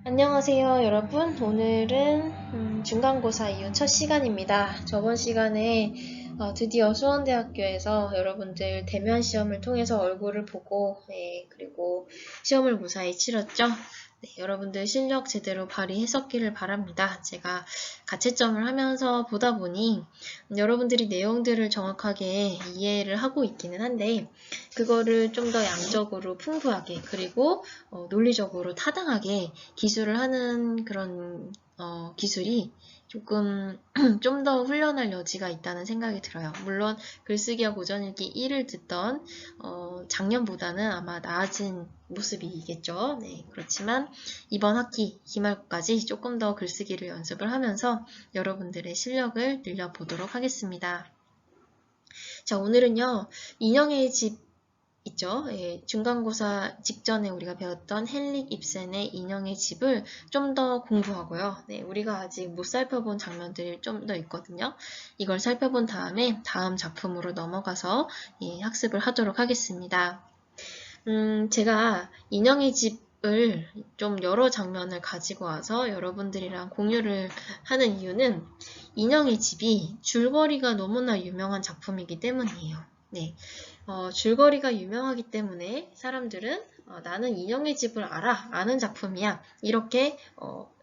안녕하세요, 여러분. 오늘은 중간고사 이후 첫 시간입니다. 저번 시간에 드디어 수원대학교에서 여러분들 대면 시험을 통해서 얼굴을 보고, 그리고 시험을 무사히 치렀죠. 네, 여러분들 실력 제대로 발휘했었기를 바랍니다. 제가 가채점을 하면서 보다 보니 여러분들이 내용들을 정확하게 이해를 하고 있기는 한데, 그거를 좀 더 양적으로 풍부하게, 그리고 논리적으로 타당하게 기술을 하는 그런 기술이 조금 좀 더 훈련할 여지가 있다는 생각이 들어요. 물론 글쓰기와 고전읽기 1을 듣던 작년보다는 아마 나아진 모습이겠죠. 네, 그렇지만 이번 학기 기말고까지 조금 더 글쓰기를 연습을 하면서 여러분들의 실력을 늘려보도록 하겠습니다. 자, 오늘은요, 인형의 집 있죠. 중간고사 직전에 우리가 배웠던 헨릭 입센의 인형의 집을 좀 더 공부하고요. 네, 우리가 아직 못 살펴본 장면들이 좀 더 있거든요. 이걸 살펴본 다음에 다음 작품으로 넘어가서 학습을 하도록 하겠습니다. 제가 인형의 집을 좀 여러 장면을 가지고 와서 여러분들이랑 공유를 하는 이유는 인형의 집이 줄거리가 너무나 유명한 작품이기 때문이에요. 네, 줄거리가 유명하기 때문에 사람들은 나는 인형의 집을 알아, 아는 작품이야, 이렇게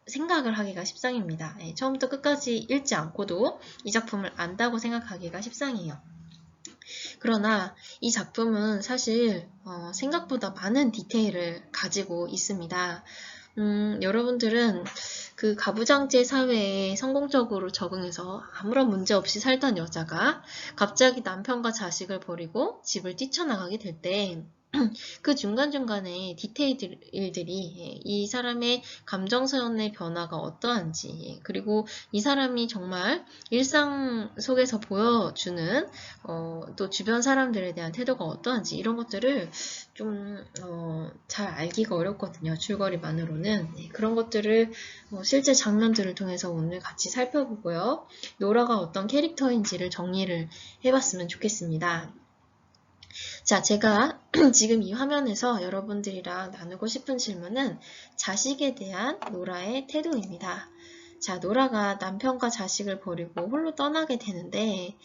생각을 하기가 십상입니다. 처음부터 끝까지 읽지 않고도 이 작품을 안다고 생각하기가 십상이에요. 그러나 이 작품은 사실 생각보다 많은 디테일을 가지고 있습니다. 여러분들은 그 가부장제 사회에 성공적으로 적응해서 아무런 문제 없이 살던 여자가 갑자기 남편과 자식을 버리고 집을 뛰쳐나가게 될 때 그 중간중간에 디테일들이 이 사람의 감정선의 변화가 어떠한지, 그리고 이 사람이 정말 일상 속에서 보여주는 또 주변 사람들에 대한 태도가 어떠한지, 이런 것들을 좀 잘 알기가 어렵거든요. 줄거리만으로는. 네, 그런 것들을 실제 장면들을 통해서 오늘 같이 살펴보고요. 노라가 어떤 캐릭터인지를 정리를 해봤으면 좋겠습니다. 자, 제가 지금 이 화면에서 여러분들이랑 나누고 싶은 질문은 자식에 대한 노라의 태도입니다. 자, 노라가 남편과 자식을 버리고 홀로 떠나게 되는데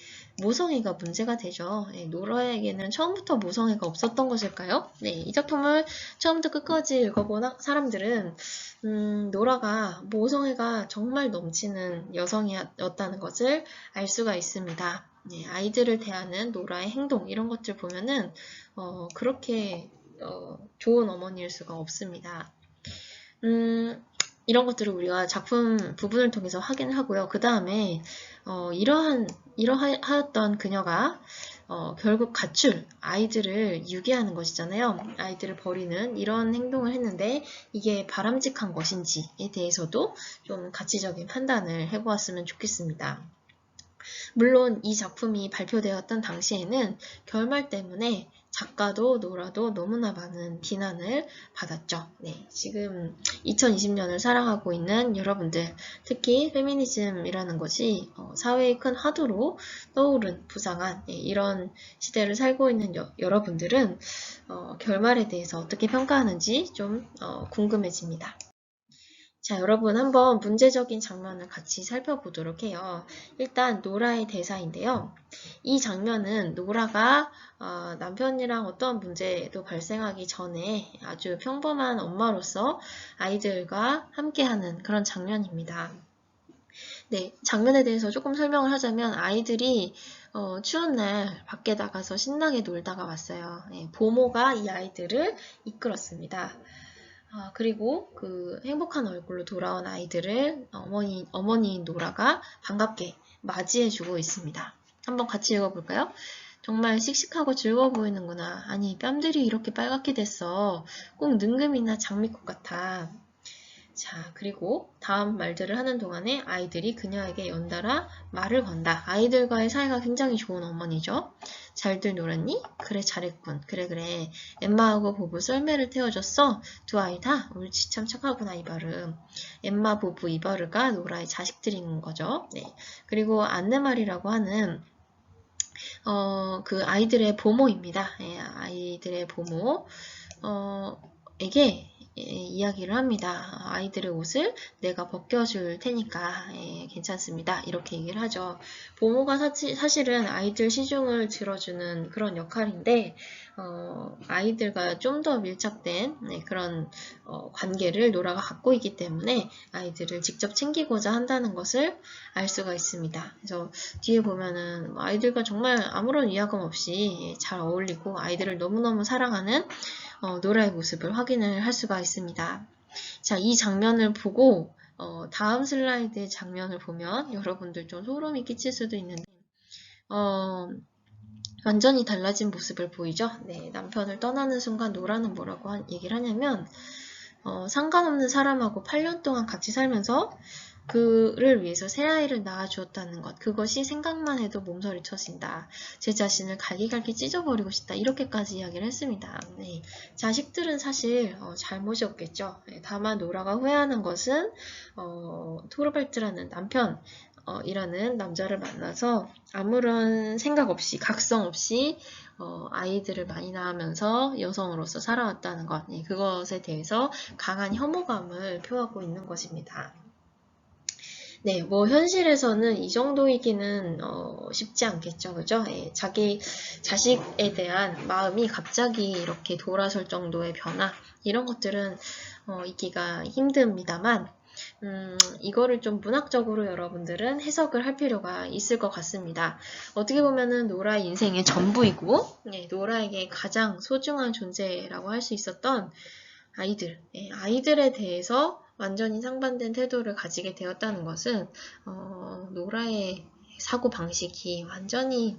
모성애가 문제가 되죠. 노라에게는 처음부터 모성애가 없었던 것일까요? 네, 이 작품을 처음부터 끝까지 읽어본 사람들은 노라가 모성애가 정말 넘치는 여성이었다는 것을 알 수가 있습니다. 네, 아이들을 대하는 노라의 행동, 이런 것들 보면은 그렇게 좋은 어머니일 수가 없습니다. 이런 것들을 우리가 작품 부분을 통해서 확인을 하고요. 그 다음에 이러하였던 그녀가 결국 가출, 아이들을 유기하는 것이잖아요. 아이들을 버리는 이런 행동을 했는데 이게 바람직한 것인지에 대해서도 좀 가치적인 판단을 해보았으면 좋겠습니다. 물론 이 작품이 발표되었던 당시에는 결말 때문에 작가도 노라도 너무나 많은 비난을 받았죠. 네, 지금 2020년을 살아가고 있는 여러분들, 특히 페미니즘이라는 것이 사회의 큰 화두로 떠오른 부상한 이런 시대를 살고 있는 여러분들은 결말에 대해서 어떻게 평가하는지 좀 궁금해집니다. 자, 여러분 한번 문제적인 장면을 같이 살펴보도록 해요. 일단 노라의 대사인데요. 이 장면은 노라가 남편이랑 어떤 문제도 발생하기 전에 아주 평범한 엄마로서 아이들과 함께하는 그런 장면입니다. 네, 장면에 대해서 조금 설명을 하자면 아이들이 추운 날 밖에 나가서 신나게 놀다가 왔어요. 네, 보모가 이 아이들을 이끌었습니다. 그리고 그 행복한 얼굴로 돌아온 아이들을 어머니인 노라가 반갑게 맞이해주고 있습니다. 한번 같이 읽어볼까요? 정말 씩씩하고 즐거워 보이는구나. 아니, 뺨들이 이렇게 빨갛게 됐어. 꼭 능금이나 장미꽃 같아. 자, 그리고 다음 말들을 하는 동안에 아이들이 그녀에게 연달아 말을 건다. 아이들과의 사이가 굉장히 좋은 어머니죠. 잘들 놀았니? 그래, 잘했군. 그래. 엠마하고 보부 썰매를 태워줬어. 두 아이 다? 옳지, 참 착하구나, 이바르. 엠마, 보부, 이바르가 노라의 자식들인 거죠. 네. 그리고 안네말이라고 하는 그 아이들의 보모입니다. 아이들의 보모 에게 이야기를 합니다. 아이들의 옷을 내가 벗겨줄 테니까 괜찮습니다. 이렇게 얘기를 하죠. 보모가 사실은 아이들 시중을 들어주는 그런 역할인데 아이들과 좀 더 밀착된 그런 관계를 노라가 갖고 있기 때문에 아이들을 직접 챙기고자 한다는 것을 알 수가 있습니다. 그래서 뒤에 보면은 아이들과 정말 아무런 위화감 없이 잘 어울리고 아이들을 너무너무 사랑하는 노라의 모습을 확인을 할 수가 있습니다. 자, 이 장면을 보고 다음 슬라이드의 장면을 보면 여러분들 좀 소름이 끼칠 수도 있는데 완전히 달라진 모습을 보이죠? 네, 남편을 떠나는 순간 노라는 뭐라고 얘기를 하냐면 상관없는 사람하고 8년 동안 같이 살면서 그를 위해서 새 아이를 낳아주었다는 것, 그것이 생각만 해도 몸서리 쳐진다. 제 자신을 갈기갈기 찢어버리고 싶다. 이렇게까지 이야기를 했습니다. 네, 자식들은 사실 잘못이 없겠죠. 네, 다만 노라가 후회하는 것은 토르발트라는 남편 이라는 남자를 만나서 아무런 생각 없이 각성 없이 아이들을 많이 낳으면서 여성으로서 살아왔다는 것, 네, 그것에 대해서 강한 혐오감을 표하고 있는 것입니다. 네, 뭐 현실에서는 이 정도이기는 쉽지 않겠죠, 그죠? 예, 자기 자식에 대한 마음이 갑자기 이렇게 돌아설 정도의 변화 이런 것들은 있기가 힘듭니다만 이거를 좀 문학적으로 여러분들은 해석을 할 필요가 있을 것 같습니다. 어떻게 보면은 노라의 인생의 전부이고 네, 노라에게 가장 소중한 존재라고 할 수 있었던 아이들, 아이들에 대해서 완전히 상반된 태도를 가지게 되었다는 것은 노라의 사고방식이 완전히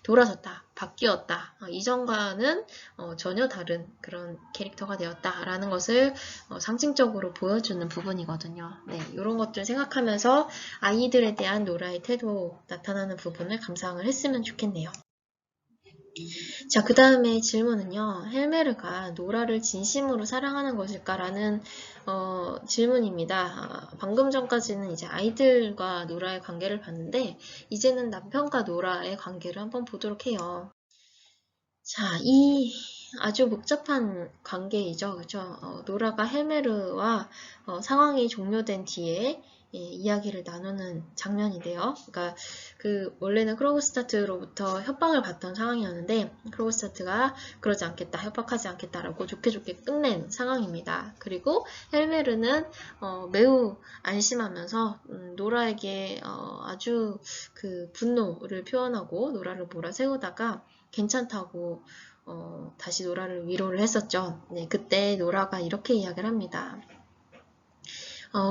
돌아섰다, 바뀌었다, 이전과는 전혀 다른 그런 캐릭터가 되었다라는 것을 상징적으로 보여주는 부분이거든요. 네, 이런 것들 생각하면서 아이들에 대한 노라의 태도 나타나는 부분을 감상을 했으면 좋겠네요. 자, 그 다음에 질문은요. 헬메르가 노라를 진심으로 사랑하는 것일까라는 질문입니다. 방금 전까지는 이제 아이들과 노라의 관계를 봤는데 이제는 남편과 노라의 관계를 한번 보도록 해요. 자, 이 아주 복잡한 관계이죠. 그죠? 노라가 헬메르와 상황이 종료된 뒤에 이야기를 나누는 장면인데요. 그러니까 원래는 크로그스타트로부터 협박을 받던 상황이었는데 크로그스타트가 그러지 않겠다, 협박하지 않겠다라고 좋게 좋게 끝낸 상황입니다. 그리고 헬메르는 매우 안심하면서 노라에게 아주 분노를 표현하고 노라를 몰아세우다가 괜찮다고 다시 노라를 위로를 했었죠. 네, 그때 노라가 이렇게 이야기를 합니다.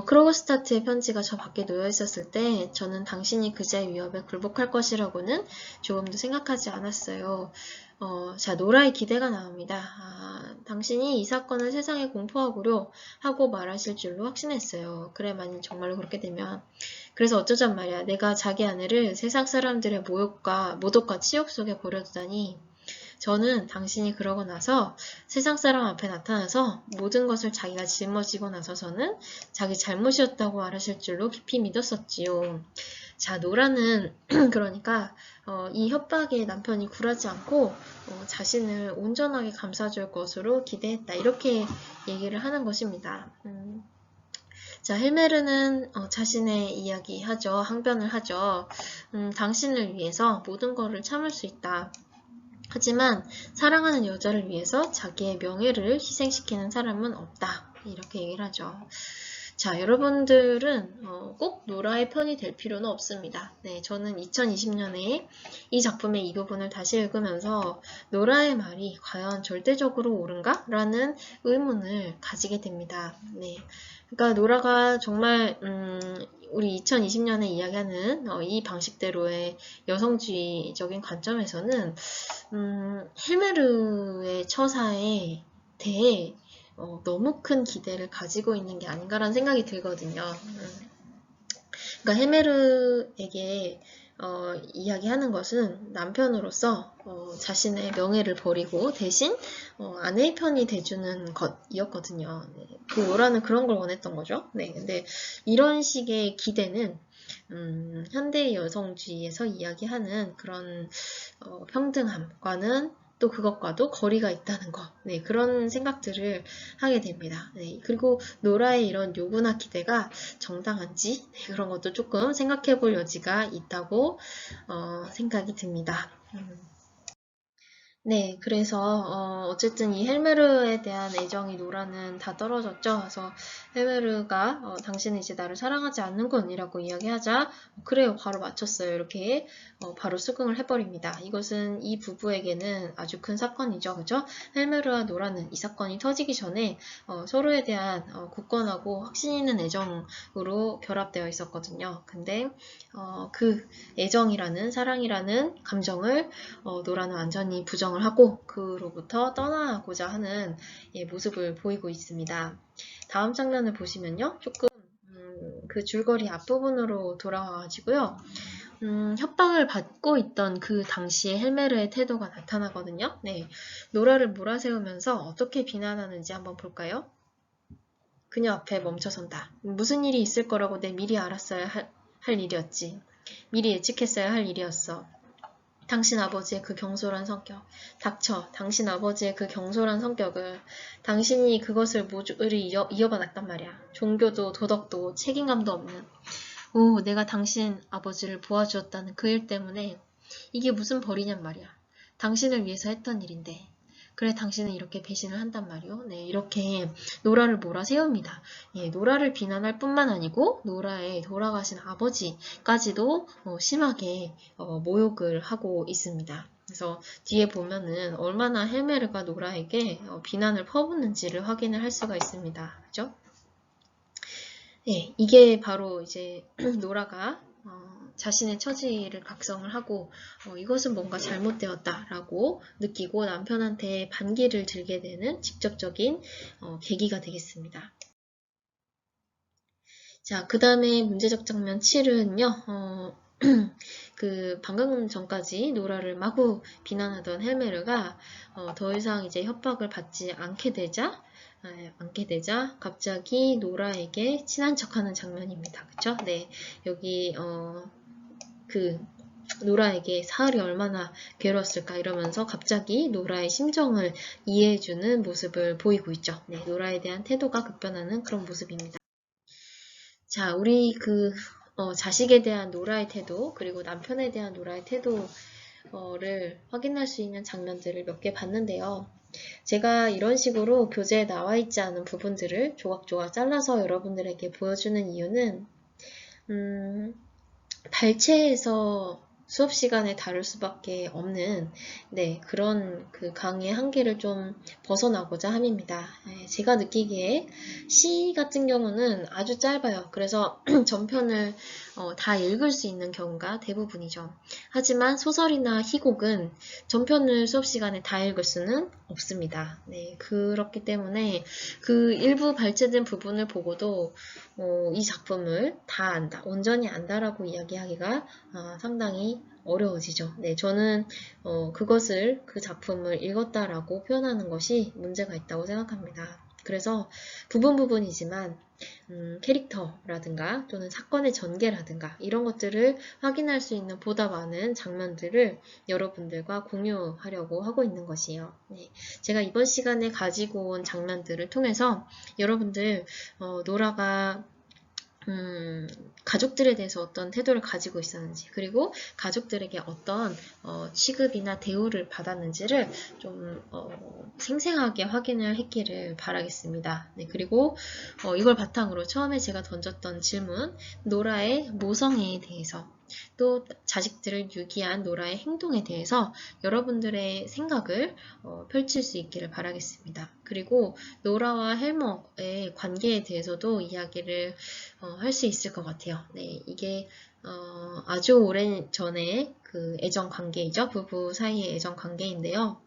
크로그스타트의 편지가 저 밖에 놓여 있었을 때 저는 당신이 그자의 위협에 굴복할 것이라고는 조금도 생각하지 않았어요. 자, 노라의 기대가 나옵니다. 당신이 이 사건을 세상에 공포하고려 하고 말하실 줄로 확신했어요. 그래, 만약 정말로 그렇게 되면. 그래서 어쩌잔 말이야. 내가 자기 아내를 세상 사람들의 모독과 치욕 속에 버려두다니. 저는 당신이 그러고 나서 세상 사람 앞에 나타나서 모든 것을 자기가 짊어지고 나서서는 자기 잘못이었다고 말하실 줄로 깊이 믿었었지요. 자, 노라는 그러니까 이 협박에 남편이 굴하지 않고 자신을 온전하게 감싸줄 것으로 기대했다. 이렇게 얘기를 하는 것입니다. 자, 헬메르는 자신의 이야기하죠. 항변을 하죠. 당신을 위해서 모든 것을 참을 수 있다. 하지만 사랑하는 여자를 위해서 자기의 명예를 희생시키는 사람은 없다. 이렇게 얘기를 하죠. 자, 여러분들은 꼭 노라의 편이 될 필요는 없습니다. 네, 저는 2020년에 이 작품의 이 부분을 다시 읽으면서 노라의 말이 과연 절대적으로 옳은가? 라는 의문을 가지게 됩니다. 네, 그러니까 노라가 정말 우리 2020년에 이야기하는 이 방식대로의 여성주의적인 관점에서는 헬메르의 처사에 대해 너무 큰 기대를 가지고 있는 게 아닌가라는 생각이 들거든요. 그러니까 헬메르에게 이야기하는 것은 남편으로서 자신의 명예를 버리고 대신 아내의 편이 돼주는 것이었거든요. 네, 노라는 그런 걸 원했던 거죠. 네, 근데 이런 식의 기대는 현대 여성주의에서 이야기하는 그런 평등함과는 또 그것과도 거리가 있다는 것. 네, 그런 생각들을 하게 됩니다. 네, 그리고 노라의 이런 요구나 기대가 정당한지 네, 그런 것도 조금 생각해 볼 여지가 있다고 생각이 듭니다. 네, 그래서 어쨌든 이 헬메르에 대한 애정이 노라는 다 떨어졌죠. 그래서 헬메르가 당신은 이제 나를 사랑하지 않는군 이라고 이야기하자 그래요, 바로 맞췄어요. 이렇게 바로 수긍을 해버립니다. 이것은 이 부부에게는 아주 큰 사건이죠. 그죠? 헬메르와 노라는 이 사건이 터지기 전에 서로에 대한 굳건하고 확신 있는 애정으로 결합되어 있었거든요. 근데 그 애정이라는 사랑이라는 감정을 노라는 완전히 부정을 하고 그로부터 떠나고자 하는 모습을 보이고 있습니다. 다음 장면을 보시면요. 조금 그 줄거리 앞부분으로 돌아와가지고요. 협박을 받고 있던 그 당시의 헬메르의 태도가 나타나거든요. 네, 노라를 몰아세우면서 어떻게 비난하는지 한번 볼까요? 그녀 앞에 멈춰선다. 무슨 일이 있을 거라고 내 미리 알았어야 할 일이었지. 미리 예측했어야 할 일이었어. 당신 아버지의 그 경솔한 성격. 닥쳐. 당신 아버지의 그 경솔한 성격을 당신이 그것을 모조리 이어받았단 말이야. 종교도 도덕도 책임감도 없는. 오, 내가 당신 아버지를 도와주었다는 그 일 때문에 이게 무슨 벌이냔 말이야. 당신을 위해서 했던 일인데. 그래, 당신은 이렇게 배신을 한단 말이오. 네, 이렇게 노라를 몰아세웁니다. 예, 노라를 비난할 뿐만 아니고 노라의 돌아가신 아버지까지도 심하게 모욕을 하고 있습니다. 그래서 뒤에 보면은 얼마나 헬메르가 노라에게 비난을 퍼붓는지를 확인을 할 수가 있습니다. 그죠? 예, 이게 바로 이제 노라가 자신의 처지를 각성을 하고 이것은 뭔가 잘못되었다라고 느끼고 남편한테 반기를 들게 되는 직접적인 계기가 되겠습니다. 자, 그 다음에 문제적 장면 7은요. 그 방금 전까지 노라를 마구 비난하던 헬메르가 더 이상 이제 협박을 받지 않게 되자 갑자기 노라에게 친한 척하는 장면입니다. 그쵸? 네, 여기 그 노라에게 사흘이 얼마나 괴로웠을까 이러면서 갑자기 노라의 심정을 이해해주는 모습을 보이고 있죠. 네, 노라에 대한 태도가 급변하는 그런 모습입니다. 자, 우리 자식에 대한 노라의 태도, 그리고 남편에 대한 노라의 태도를 확인할 수 있는 장면들을 몇 개 봤는데요. 제가 이런 식으로 교재에 나와 있지 않은 부분들을 조각조각 잘라서 여러분들에게 보여주는 이유는, 발췌해서 수업 시간에 다룰 수밖에 없는 그런 그 강의의 한계를 좀 벗어나고자 함입니다. 제가 느끼기에 시 같은 경우는 아주 짧아요. 그래서 전편을 다 읽을 수 있는 경우가 대부분이죠. 하지만 소설이나 희곡은 전편을 수업 시간에 다 읽을 수는 없습니다. 네, 그렇기 때문에 그 일부 발췌된 부분을 보고도 이 작품을 다 안다, 온전히 안다라고 이야기하기가 상당히 어려워지죠. 네, 저는 그 작품을 읽었다라고 표현하는 것이 문제가 있다고 생각합니다. 그래서 부분이지만 캐릭터라든가 또는 사건의 전개라든가 이런 것들을 확인할 수 있는 보다 많은 장면들을 여러분들과 공유하려고 하고 있는 것이에요. 네, 제가 이번 시간에 가지고 온 장면들을 통해서 여러분들 노라가 가족들에 대해서 어떤 태도를 가지고 있었는지, 그리고 가족들에게 어떤 취급이나 대우를 받았는지를 좀 생생하게 확인을 했기를 바라겠습니다. 네, 그리고 이걸 바탕으로 처음에 제가 던졌던 질문, 노라의 모성애에 대해서, 또 자식들을 유기한 노라의 행동에 대해서 여러분들의 생각을 펼칠 수 있기를 바라겠습니다. 그리고 노라와 헬머의 관계에 대해서도 이야기를 할 수 있을 것 같아요. 네, 이게 아주 오랜 전에 그 애정 관계이죠. 부부 사이의 애정 관계인데요.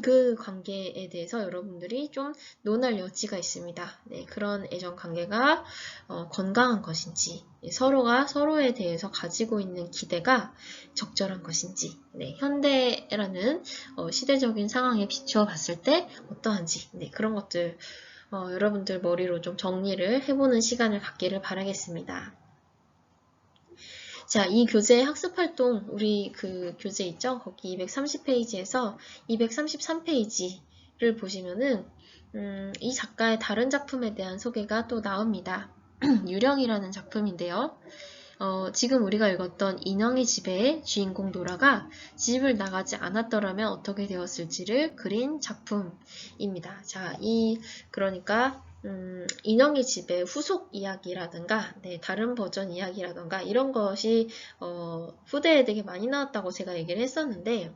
그 관계에 대해서 여러분들이 좀 논할 여지가 있습니다. 네, 그런 애정 관계가 건강한 것인지, 서로가 서로에 대해서 가지고 있는 기대가 적절한 것인지, 네, 현대라는 시대적인 상황에 비추어 봤을 때 어떠한지, 네, 그런 것들 여러분들 머리로 좀 정리를 해보는 시간을 갖기를 바라겠습니다. 자, 이 교재 학습활동, 우리 그 교재 있죠? 거기 230페이지에서 233페이지를 보시면은, 이 작가의 다른 작품에 대한 소개가 또 나옵니다. 유령이라는 작품인데요. 지금 우리가 읽었던 인형의 집의 주인공 노라가 집을 나가지 않았더라면 어떻게 되었을지를 그린 작품입니다. 자, 그러니까, 인형의 집의 후속 이야기라든가, 네, 다른 버전 이야기라든가, 이런 것이, 후대에 되게 많이 나왔다고 제가 얘기를 했었는데,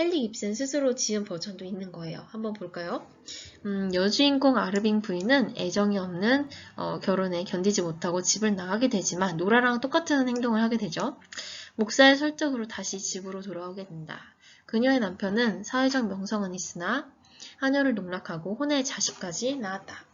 헨리 깁슨 스스로 지은 버전도 있는 거예요. 한번 볼까요? 여주인공 아르빙 부인은 애정이 없는 결혼에 견디지 못하고 집을 나가게 되지만 노라랑 똑같은 행동을 하게 되죠. 목사의 설득으로 다시 집으로 돌아오게 된다. 그녀의 남편은 사회적 명성은 있으나 하녀를 농락하고 혼의 자식까지 낳았다.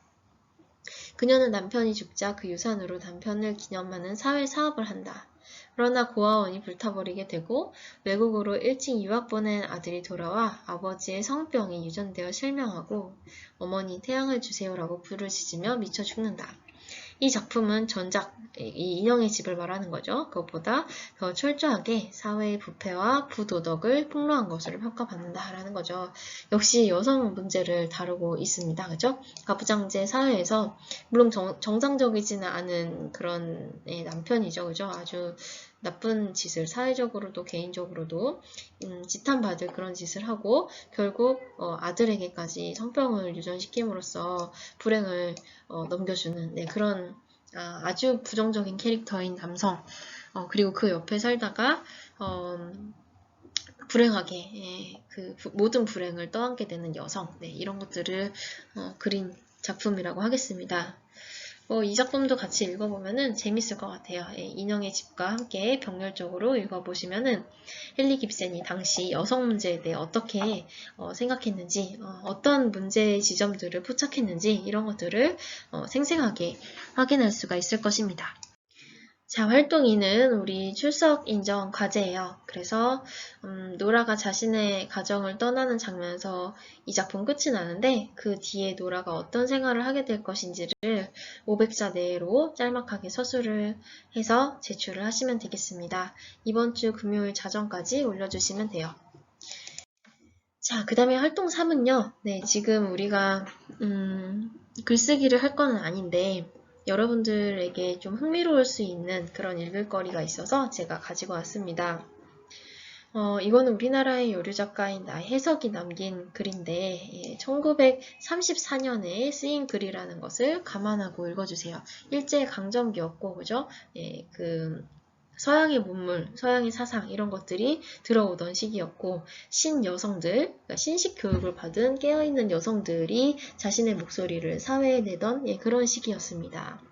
그녀는 남편이 죽자 그 유산으로 남편을 기념하는 사회 사업을 한다. 그러나 고아원이 불타버리게 되고 외국으로 일찍 유학 보낸 아들이 돌아와 아버지의 성병이 유전되어 실명하고 어머니 태양을 주세요라고 부르짖으며 미쳐 죽는다. 이 작품은 전작, 이 인형의 집을 말하는 거죠. 그것보다 더 철저하게 사회의 부패와 부도덕을 폭로한 것으로 평가받는다라는 거죠. 역시 여성 문제를 다루고 있습니다. 그죠? 가부장제 사회에서, 물론 정상적이지는 않은 그런 남편이죠. 그죠? 아주 나쁜 짓을 사회적으로도 개인적으로도 지탄받을 그런 짓을 하고 결국 아들에게까지 성병을 유전시킴으로써 불행을 넘겨주는 그런 아주 부정적인 캐릭터인 남성 그리고 그 옆에 살다가 불행하게 그 모든 불행을 떠안게 되는 여성 이런 것들을 그린 작품이라고 하겠습니다. 이 작품도 같이 읽어보면은 재밌을 것 같아요. 인형의 집과 함께 병렬적으로 읽어보시면은 헨리 깁슨이 당시 여성 문제에 대해 어떻게 생각했는지, 어떤 문제의 지점들을 포착했는지 이런 것들을 생생하게 확인할 수가 있을 것입니다. 자, 활동 2는 우리 출석 인정 과제예요. 그래서 노라가 자신의 가정을 떠나는 장면에서 이 작품 끝이 나는데 그 뒤에 노라가 어떤 생활을 하게 될 것인지를 500자 내로 짤막하게 서술을 해서 제출을 하시면 되겠습니다. 이번 주 금요일 자정까지 올려주시면 돼요. 자, 그 다음에 활동 3은요. 네, 지금 우리가 글쓰기를 할 거는 아닌데 여러분들에게 좀 흥미로울 수 있는 그런 읽을거리가 있어서 제가 가지고 왔습니다. 이거는 우리나라의 요류 작가인 나혜석이 남긴 글인데 1934년에 쓰인 글이라는 것을 감안하고 읽어주세요. 일제강점기였고 그죠? 서양의 문물, 서양의 사상 이런 것들이 들어오던 시기였고 신여성들, 그러니까 신식 교육을 받은 깨어있는 여성들이 자신의 목소리를 사회에 내던 그런 시기였습니다.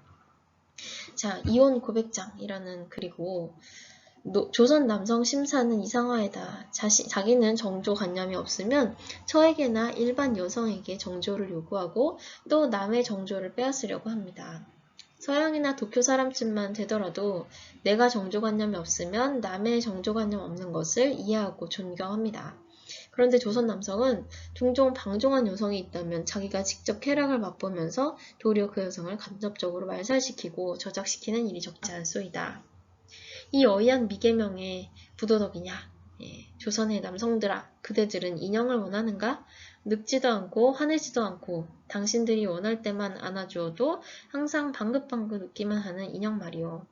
자, 이혼 고백장이라는 글이고 조선 남성 심사는 이상화이다. 자기는 정조관념이 없으면 저에게나 일반 여성에게 정조를 요구하고 또 남의 정조를 빼앗으려고 합니다. 서양이나 도쿄 사람쯤만 되더라도 내가 정조관념이 없으면 남의 정조관념 없는 것을 이해하고 존경합니다. 그런데 조선 남성은 종종 방종한 여성이 있다면 자기가 직접 쾌락을 맛보면서 도리어 그 여성을 간접적으로 말살시키고 저작시키는 일이 적지 않소이다. 이 어이한 미계명의 부도덕이냐? 조선의 남성들아, 그대들은 인형을 원하는가? 늙지도 않고 화내지도 않고 당신들이 원할 때만 안아주어도 항상 방긋방긋 웃기만 하는 인형 말이오.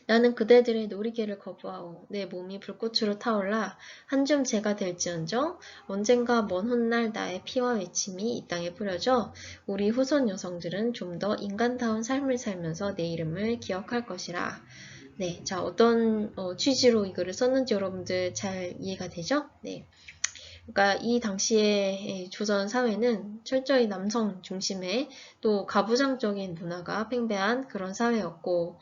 나는 그대들의 놀이개를 거부하오. 내 몸이 불꽃으로 타올라 한줌 재가 될지언정 언젠가 먼 훗날 나의 피와 외침이 이 땅에 뿌려져 우리 후손 여성들은 좀 더 인간다운 삶을 살면서 내 이름을 기억할 것이라. 네, 자 어떤 취지로 이 글을 썼는지 여러분들 잘 이해가 되죠? 네. 그러니까 이 당시의 조선 사회는 철저히 남성 중심의 또 가부장적인 문화가 팽배한 그런 사회였고,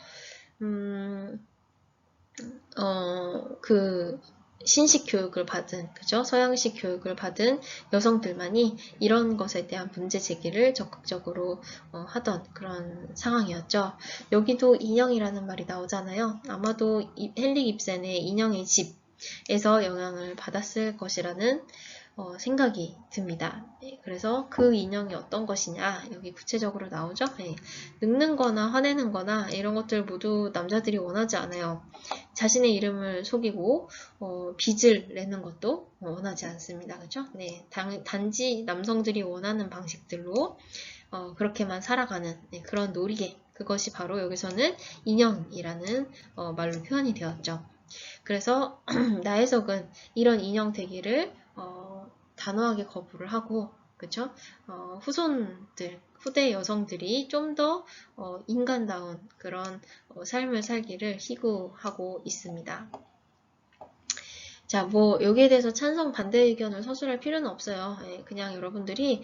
신식 교육을 받은, 그죠? 서양식 교육을 받은 여성들만이 이런 것에 대한 문제 제기를 적극적으로 하던 그런 상황이었죠. 여기도 인형이라는 말이 나오잖아요. 아마도 헨리 깁슨의 인형의 집에서 영향을 받았을 것이라는 생각이 듭니다. 네, 그래서 그 인형이 어떤 것이냐 여기 구체적으로 나오죠. 네, 늙는 거나 화내는 거나 이런 것들 모두 남자들이 원하지 않아요. 자신의 이름을 속이고 빚을 내는 것도 원하지 않습니다. 그렇죠? 네, 단지 남성들이 원하는 방식들로 그렇게만 살아가는 그런 놀이개, 그것이 바로 여기서는 인형이라는 말로 표현이 되었죠. 그래서 나혜석은 이런 인형 되기를 단호하게 거부를 하고, 그쵸? 후손들, 후대 여성들이 좀 더 인간다운 그런 삶을 살기를 희구하고 있습니다. 자, 뭐 여기에 대해서 찬성 반대 의견을 서술할 필요는 없어요. 그냥 여러분들이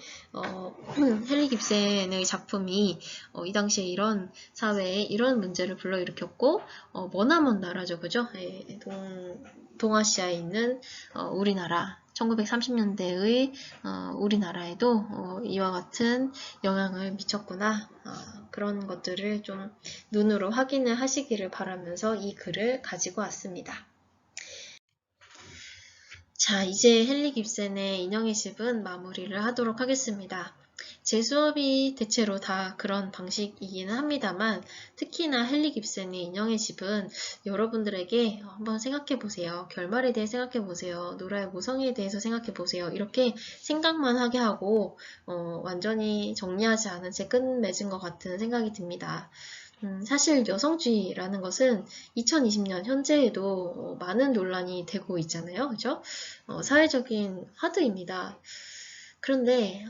헨리 깁센의 작품이 이 당시에 이런 사회에 이런 문제를 불러일으켰고 머나먼 나라죠, 그죠? 동아시아에 있는 우리나라 1930년대의 우리나라에도 이와 같은 영향을 미쳤구나. 그런 것들을 좀 눈으로 확인을 하시기를 바라면서 이 글을 가지고 왔습니다. 자, 이제 헨리 깁센의 인형의 집은 마무리를 하도록 하겠습니다. 제 수업이 대체로 다 그런 방식이기는 합니다만 특히나 헨리 깁센의 인형의 집은 여러분들에게 한번 생각해 보세요. 결말에 대해 생각해 보세요. 노라의 모성애에 대해서 생각해 보세요. 이렇게 생각만 하게 하고 완전히 정리하지 않은 채 끝맺은 것 같은 생각이 듭니다. 사실 여성주의라는 것은 2020년 현재에도 많은 논란이 되고 있잖아요. 그죠? 사회적인 화두입니다. 그런데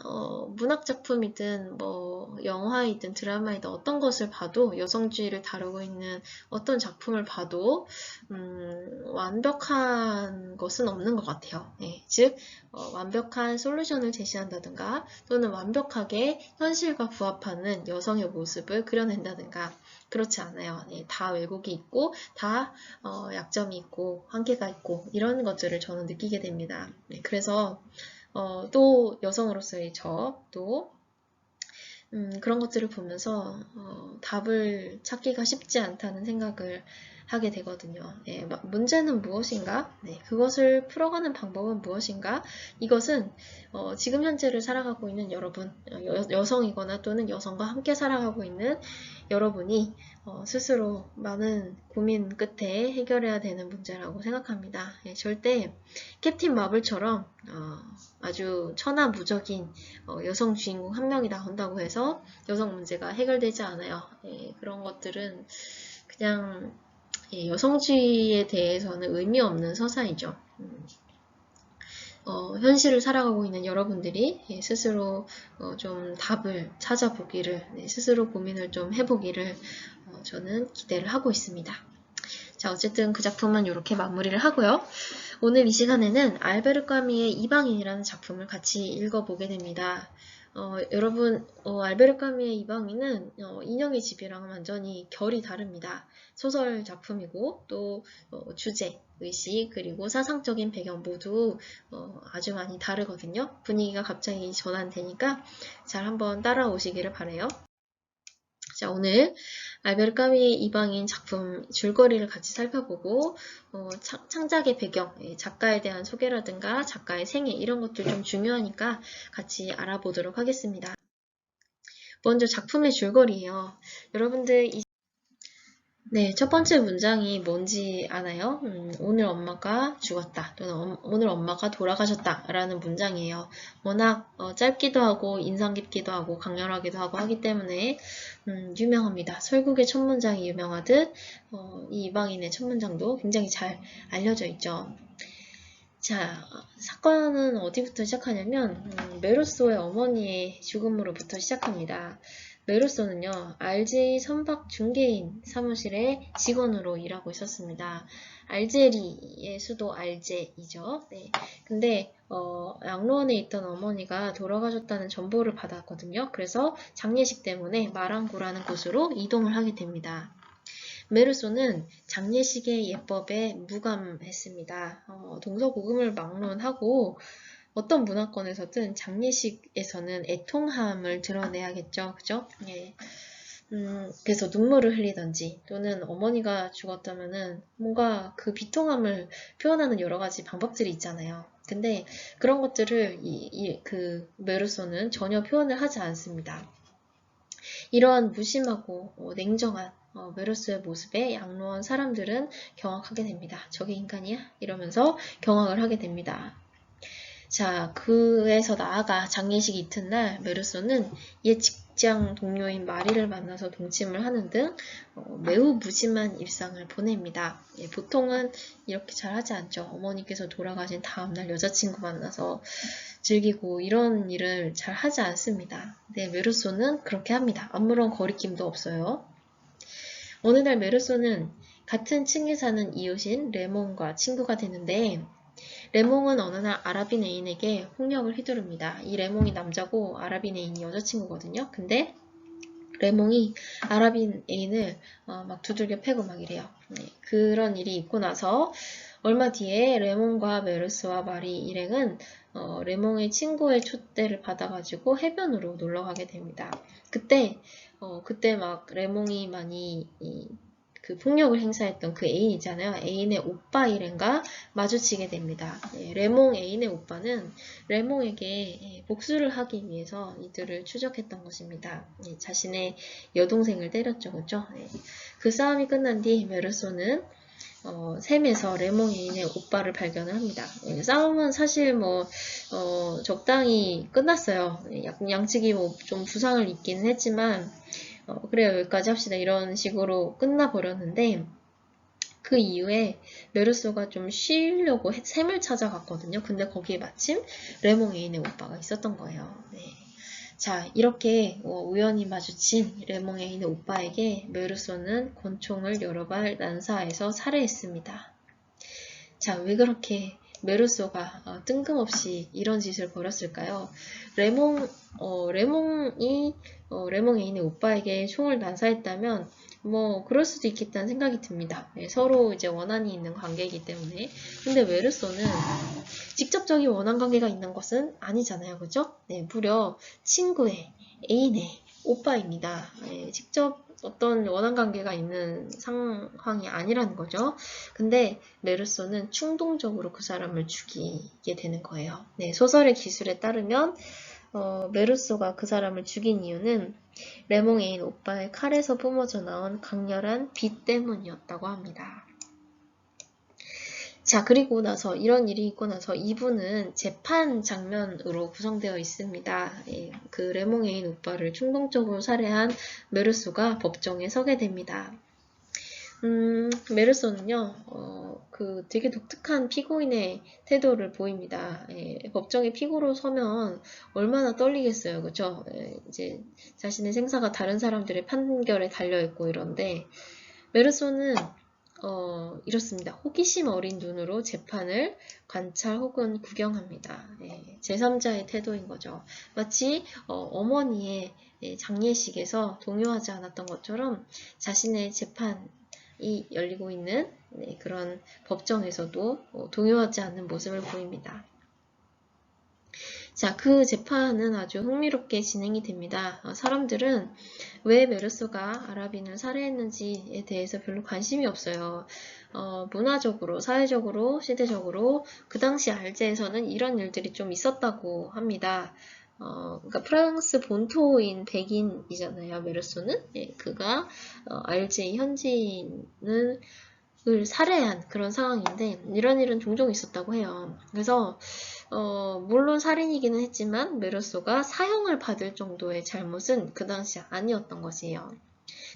문학 작품이든 뭐 영화이든 드라마이든 어떤 것을 봐도 여성주의를 다루고 있는 어떤 작품을 봐도 완벽한 것은 없는 것 같아요. 네, 즉 완벽한 솔루션을 제시한다든가 또는 완벽하게 현실과 부합하는 여성의 모습을 그려낸다든가 그렇지 않아요. 네, 다 왜곡이 있고 다 약점이 있고 한계가 있고 이런 것들을 저는 느끼게 됩니다. 네, 그래서 또 여성으로서의 또 그런 것들을 보면서 답을 찾기가 쉽지 않다는 생각을 하게 되거든요. 네, 문제는 무엇인가? 네, 그것을 풀어가는 방법은 무엇인가? 이것은 지금 현재를 살아가고 있는 여러분, 여성이거나 또는 여성과 함께 살아가고 있는 여러분이 스스로 많은 고민 끝에 해결해야 되는 문제라고 생각합니다. 네, 절대 캡틴 마블처럼 아주 천하무적인 여성 주인공 한 명이 나온다고 해서 여성 문제가 해결되지 않아요. 그런 것들은 그냥 여성주의에 대해서는 의미 없는 서사이죠. 현실을 살아가고 있는 여러분들이 스스로 좀 답을 찾아보기를, 스스로 고민을 좀 해보기를 저는 기대를 하고 있습니다. 자, 어쨌든 그 작품은 이렇게 마무리를 하고요. 오늘 이 시간에는 알베르 까미의 이방인이라는 작품을 같이 읽어보게 됩니다. 여러분, 알베르 까미의 이방인은 인형의 집이랑은 완전히 결이 다릅니다. 소설 작품이고 또 주제, 의식, 그리고 사상적인 배경 모두 아주 많이 다르거든요. 분위기가 갑자기 전환되니까 잘 한번 따라오시기를 바라요. 자, 오늘 알베르 까미의 이방인 작품 줄거리를 같이 살펴보고 창작의 배경, 작가에 대한 소개라든가 작가의 생애 이런 것들 좀 중요하니까 같이 알아보도록 하겠습니다. 먼저 작품의 줄거리예요. 여러분들 네, 첫 번째 문장이 뭔지 아나요? 오늘 엄마가 죽었다 또는 오늘 엄마가 돌아가셨다 라는 문장이에요. 워낙 짧기도 하고 인상 깊기도 하고 강렬하기도 하고 하기 때문에 유명합니다. 설국의 첫 문장이 유명하듯 이 이방인의 첫 문장도 굉장히 잘 알려져 있죠. 자, 사건은 어디부터 시작하냐면 메로소의 어머니의 죽음으로부터 시작합니다. 메로소는요, RJ 선박 중개인 사무실의 직원으로 일하고 있었습니다. 알제리의 수도 알제이죠. 네. 근데 양로원에 있던 어머니가 돌아가셨다는 정보를 받았거든요. 그래서 장례식 때문에 마랑구라는 곳으로 이동을 하게 됩니다. 메르소는 장례식의 예법에 무감했습니다. 동서고금을 막론하고 어떤 문화권에서든 장례식에서는 애통함을 드러내야겠죠. 그죠? 예. 그래서 눈물을 흘리던지 또는 어머니가 죽었다면은 뭔가 그 비통함을 표현하는 여러 가지 방법들이 있잖아요. 근데 그런 것들을 그 메르소는 전혀 표현을 하지 않습니다. 이러한 무심하고 냉정한 메르소의 모습에 양로원 사람들은 경악하게 됩니다. 저게 인간이야? 이러면서 경악을 하게 됩니다. 자, 그에서 나아가 장례식 이튿날 메르소는 옛 직장 동료인 마리를 만나서 동침을 하는 등 매우 무심한 일상을 보냅니다. 예, 보통은 이렇게 잘 하지 않죠. 어머니께서 돌아가신 다음날 여자친구 만나서 즐기고 이런 일을 잘 하지 않습니다. 네, 메르소는 그렇게 합니다. 아무런 거리낌도 없어요. 어느 날 메르소는 같은 층에 사는 이웃인 레몬과 친구가 되는데 레몽은 어느 날 아라빈 애인에게 폭력을 휘두릅니다. 이 레몽이 남자고 아라빈 애인이 여자친구거든요. 근데 레몽이 아라빈 애인을 막 두들겨 패고 막 이래요. 네, 그런 일이 있고 나서 얼마 뒤에 레몽과 메르스와 마리 일행은 레몽의 친구의 초대를 받아가지고 해변으로 놀러 가게 됩니다. 그때 막 레몽이 많이 그 폭력을 행사했던 그 애인 있잖아요. 애인의 오빠 일행과 마주치게 됩니다. 레몽 애인의 오빠는 레몽에게 복수를 하기 위해서 이들을 추적했던 것입니다. 자신의 여동생을 때렸죠. 그죠? 그 싸움이 끝난 뒤 메르소는 샘에서 레몽 애인의 오빠를 발견을 합니다. 싸움은 사실 적당히 끝났어요. 양측이 좀 부상을 입기는 했지만 그래요, 여기까지 합시다. 이런 식으로 끝나버렸는데, 그 이후에 메르소가 좀 쉬려고 샘을 찾아갔거든요. 근데 거기에 마침 레몽 애인의 오빠가 있었던 거예요. 네. 자, 이렇게 우연히 마주친 레몽 애인의 오빠에게 메르소는 권총을 여러 발 난사해서 살해했습니다. 자, 왜 그렇게 메르소가 뜬금없이 이런 짓을 벌였을까요? 레몽 애인의 오빠에게 총을 난사했다면 그럴 수도 있겠다는 생각이 듭니다. 네, 서로 이제 원한이 있는 관계이기 때문에. 근데 메르소는 직접적인 원한 관계가 있는 것은 아니잖아요. 그죠? 네, 무려 친구의, 애인의 오빠입니다. 네, 직접 어떤 원한 관계가 있는 상황이 아니라는 거죠. 근데 메르소는 충동적으로 그 사람을 죽이게 되는 거예요. 네, 소설의 기술에 따르면 메르소가 그 사람을 죽인 이유는 레몽 애인 오빠의 칼에서 뿜어져 나온 강렬한 빛 때문이었다고 합니다. 자, 그리고 나서 이런 일이 있고 나서 2부는 재판 장면으로 구성되어 있습니다. 그 레몽 애인 오빠를 충동적으로 살해한 메르소가 법정에 서게 됩니다. 메르소는요, 되게 독특한 피고인의 태도를 보입니다. 법정에 피고로 서면 얼마나 떨리겠어요, 그죠? 이제 자신의 생사가 다른 사람들의 판결에 달려있고 이런데, 메르소는 이렇습니다. 호기심 어린 눈으로 재판을 관찰 혹은 구경합니다. 제3자의 태도인 거죠. 마치 어머니의 장례식에서 동요하지 않았던 것처럼 자신의 재판이 열리고 있는 그런 법정에서도 동요하지 않는 모습을 보입니다. 자, 그 재판은 아주 흥미롭게 진행이 됩니다. 사람들은 왜 메르소가 아라빈을 살해했는지에 대해서 별로 관심이 없어요. 문화적으로, 사회적으로, 시대적으로 그 당시 알제에서는 이런 일들이 좀 있었다고 합니다. 그러니까 프랑스 본토인 백인이잖아요, 메르소는. 그가 알제 현지인을 살해한 그런 상황인데 이런 일은 종종 있었다고 해요. 그래서 물론 살인이기는 했지만 메르소가 사형을 받을 정도의 잘못은 그 당시 아니었던 것이에요.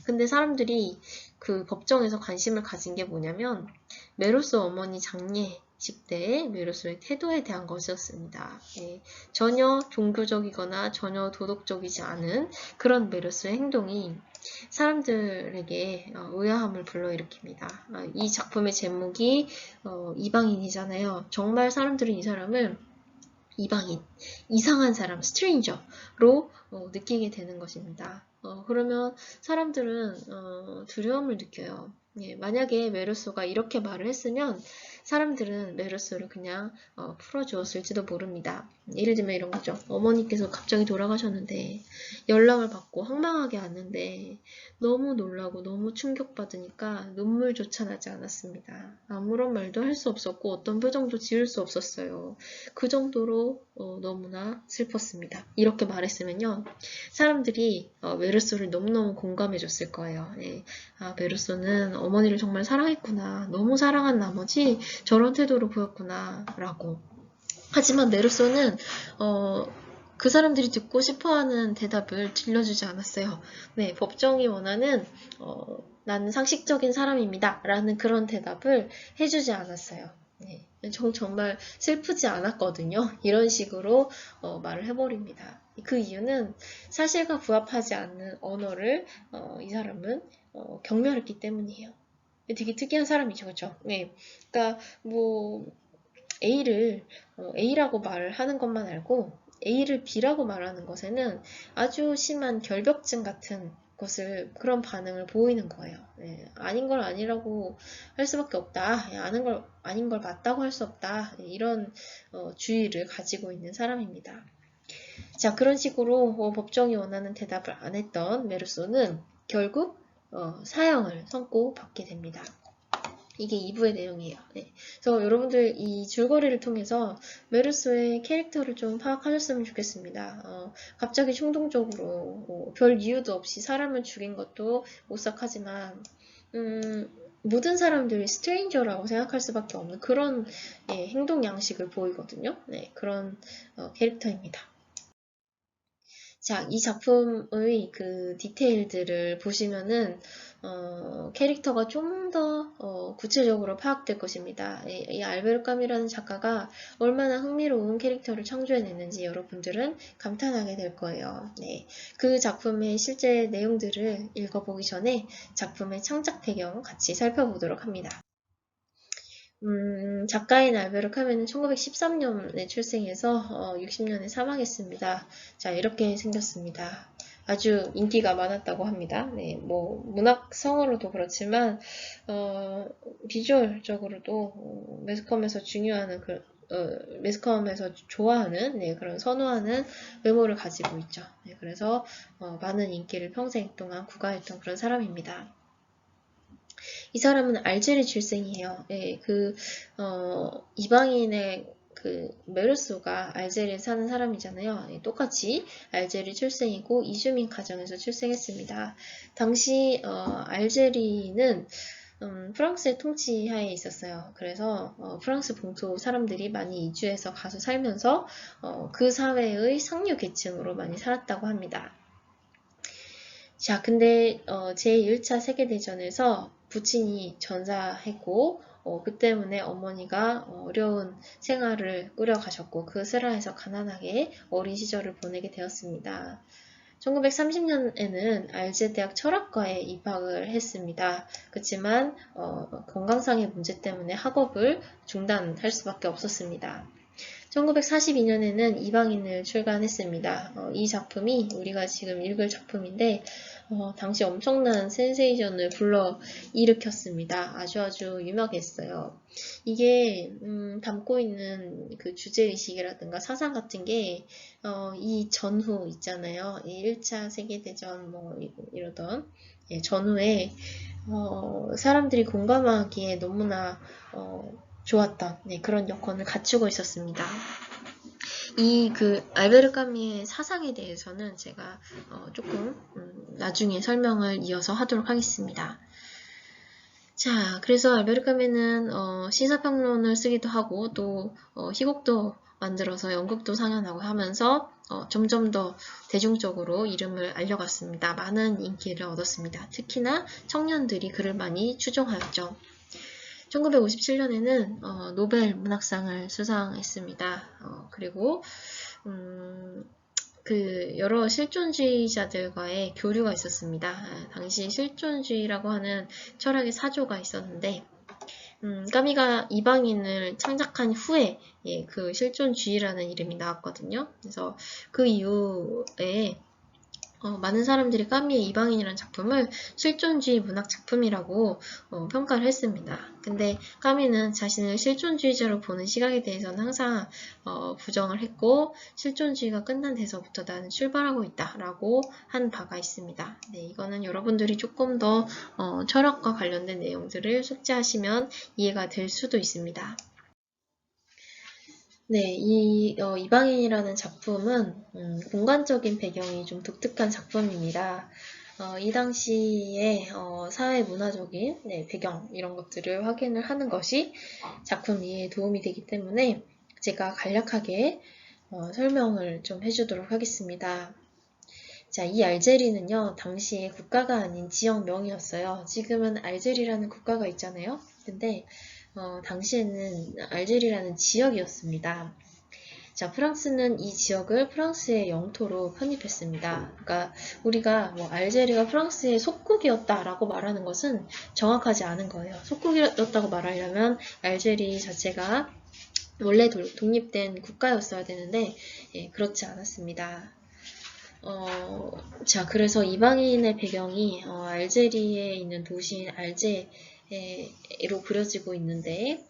근데 사람들이 그 법정에서 관심을 가진 게 뭐냐면 메르소 어머니 장례식 때의 메르소의 태도에 대한 것이었습니다. 전혀 종교적이거나 전혀 도덕적이지 않은 그런 메르소의 행동이 사람들에게 의아함을 불러일으킵니다. 이 작품의 제목이 이방인이잖아요. 정말 사람들은 이 사람을 이방인, 이상한 사람, 스트레인저로 느끼게 되는 것입니다. 그러면 사람들은 두려움을 느껴요. 만약에 메르소가 이렇게 말을 했으면 사람들은 메르소를 그냥 풀어주었을지도 모릅니다. 예를 들면 이런 거죠. 어머니께서 갑자기 돌아가셨는데 연락을 받고 황망하게 왔는데 너무 놀라고 너무 충격받으니까 눈물조차 나지 않았습니다. 아무런 말도 할 수 없었고 어떤 표정도 지을 수 없었어요. 그 정도로 너무나 슬펐습니다. 이렇게 말했으면요. 사람들이 메르소를 너무너무 공감해줬을 거예요. 예. 아, 메르소는 어머니를 정말 사랑했구나. 너무 사랑한 나머지 저런 태도를 보였구나. 라고. 하지만 메르소는 그 사람들이 듣고 싶어하는 대답을 들려주지 않았어요. 네, 법정이 원하는 나는 상식적인 사람입니다. 라는 그런 대답을 해주지 않았어요. 네, 정말 슬프지 않았거든요. 이런 식으로 말을 해버립니다. 그 이유는 사실과 부합하지 않는 언어를 이 사람은 경멸했기 때문이에요. 되게 특이한 사람이죠, 그렇죠? 네, 그러니까 뭐 A를 A라고 말하는 것만 알고 A를 B라고 말하는 것에는 아주 심한 결벽증 같은 것을 그런 반응을 보이는 거예요. 네, 아닌 걸 아니라고 할 수밖에 없다. 아는 걸 아닌 걸 맞다고 할 수 없다. 이런 주의를 가지고 있는 사람입니다. 자, 그런 식으로 법정이 원하는 대답을 안 했던 메르소는 결국 사형을 선고받게 됩니다. 이게 2부의 내용이에요. 네. 그래서 여러분들 이 줄거리를 통해서 메르소의 캐릭터를 좀 파악하셨으면 좋겠습니다. 갑자기 충동적으로 별 이유도 없이 사람을 죽인 것도 오싹하지만 모든 사람들이 스트레인저라고 생각할 수밖에 없는 그런 행동 양식을 보이거든요. 네, 그런 캐릭터입니다. 자, 이 작품의 그 디테일들을 보시면은 캐릭터가 좀 더 구체적으로 파악될 것입니다. 이 알베르 까뮈라는 작가가 얼마나 흥미로운 캐릭터를 창조해냈는지 여러분들은 감탄하게 될 거예요. 네, 그 작품의 실제 내용들을 읽어보기 전에 작품의 창작 배경 같이 살펴보도록 합니다. 작가인 알베르 카뮈는 1913년에 출생해서 60년에 사망했습니다. 자, 이렇게 생겼습니다. 아주 인기가 많았다고 합니다. 네, 뭐 문학성으로도 그렇지만 비주얼적으로도 매스컴에서 중요한 매스컴에서 좋아하는 그런 선호하는 외모를 가지고 있죠. 네, 그래서 많은 인기를 평생 동안 구가했던 그런 사람입니다. 이 사람은 알제리 출생이에요. 예, 이방인의 메르소가 알제리에 사는 사람이잖아요. 예, 똑같이 알제리 출생이고 이주민 가정에서 출생했습니다. 당시 알제리는 프랑스의 통치하에 있었어요. 그래서 프랑스 본토 사람들이 많이 이주해서 가서 살면서 그 사회의 상류 계층으로 많이 살았다고 합니다. 자, 근데 제1차 세계대전에서 부친이 전사했고 그 때문에 어머니가 어려운 생활을 꾸려가셨고 그 슬하에서 가난하게 어린 시절을 보내게 되었습니다. 1930년에는 알제 대학 철학과에 입학을 했습니다. 그렇지만 건강상의 문제 때문에 학업을 중단할 수밖에 없었습니다. 1942년에는 이방인을 출간했습니다. 이 작품이 우리가 지금 읽을 작품인데 당시 엄청난 센세이션을 불러일으켰습니다. 아주 유명했어요. 이게 담고 있는 그 주제의식이라든가 사상 같은 게 이 전후 있잖아요. 이 1차 세계대전 뭐 이러던 전후에 사람들이 공감하기에 너무나 좋았던 그런 여건을 갖추고 있었습니다. 이 알베르 까뮈의 사상에 대해서는 제가 조금 나중에 설명을 이어서 하도록 하겠습니다. 자, 그래서 알베르 까뮈는 시사평론을 쓰기도 하고 또 희곡도 만들어서 연극도 상연하고 하면서 점점 더 대중적으로 이름을 알려갔습니다. 많은 인기를 얻었습니다. 특히나 청년들이 그를 많이 추종하였죠. 1957년에는 노벨 문학상을 수상했습니다. 그리고 여러 실존주의자들과의 교류가 있었습니다. 당시 실존주의라고 하는 철학의 사조가 있었는데 까미가 이방인을 창작한 후에 그 실존주의라는 이름이 나왔거든요. 그래서 그 이후에 많은 사람들이 까미의 이방인이라는 작품을 실존주의 문학 작품이라고 평가를 했습니다. 근데 까미는 자신을 실존주의자로 보는 시각에 대해서는 항상 부정을 했고, 실존주의가 끝난 데서부터 나는 출발하고 있다라고 한 바가 있습니다. 네, 이거는 여러분들이 조금 더 철학과 관련된 내용들을 숙지하시면 이해가 될 수도 있습니다. 네, 이방인이라는 작품은 공간적인 배경이 좀 독특한 작품입니다. 이 당시의 사회 문화적인 배경 이런 것들을 확인을 하는 것이 작품 이해에 도움이 되기 때문에 제가 간략하게 설명을 좀 해주도록 하겠습니다. 자, 이 알제리는요, 당시에 국가가 아닌 지역명이었어요. 지금은 알제리라는 국가가 있잖아요. 근데 당시에는 알제리라는 지역이었습니다. 자, 프랑스는 이 지역을 프랑스의 영토로 편입했습니다. 그러니까 우리가 알제리가 프랑스의 속국이었다라고 말하는 것은 정확하지 않은 거예요. 속국이었다고 말하려면 알제리 자체가 원래 독립된 국가였어야 되는데 그렇지 않았습니다. 자, 그래서 이방인의 배경이 알제리에 있는 도시인 알제로 그려지고 있는데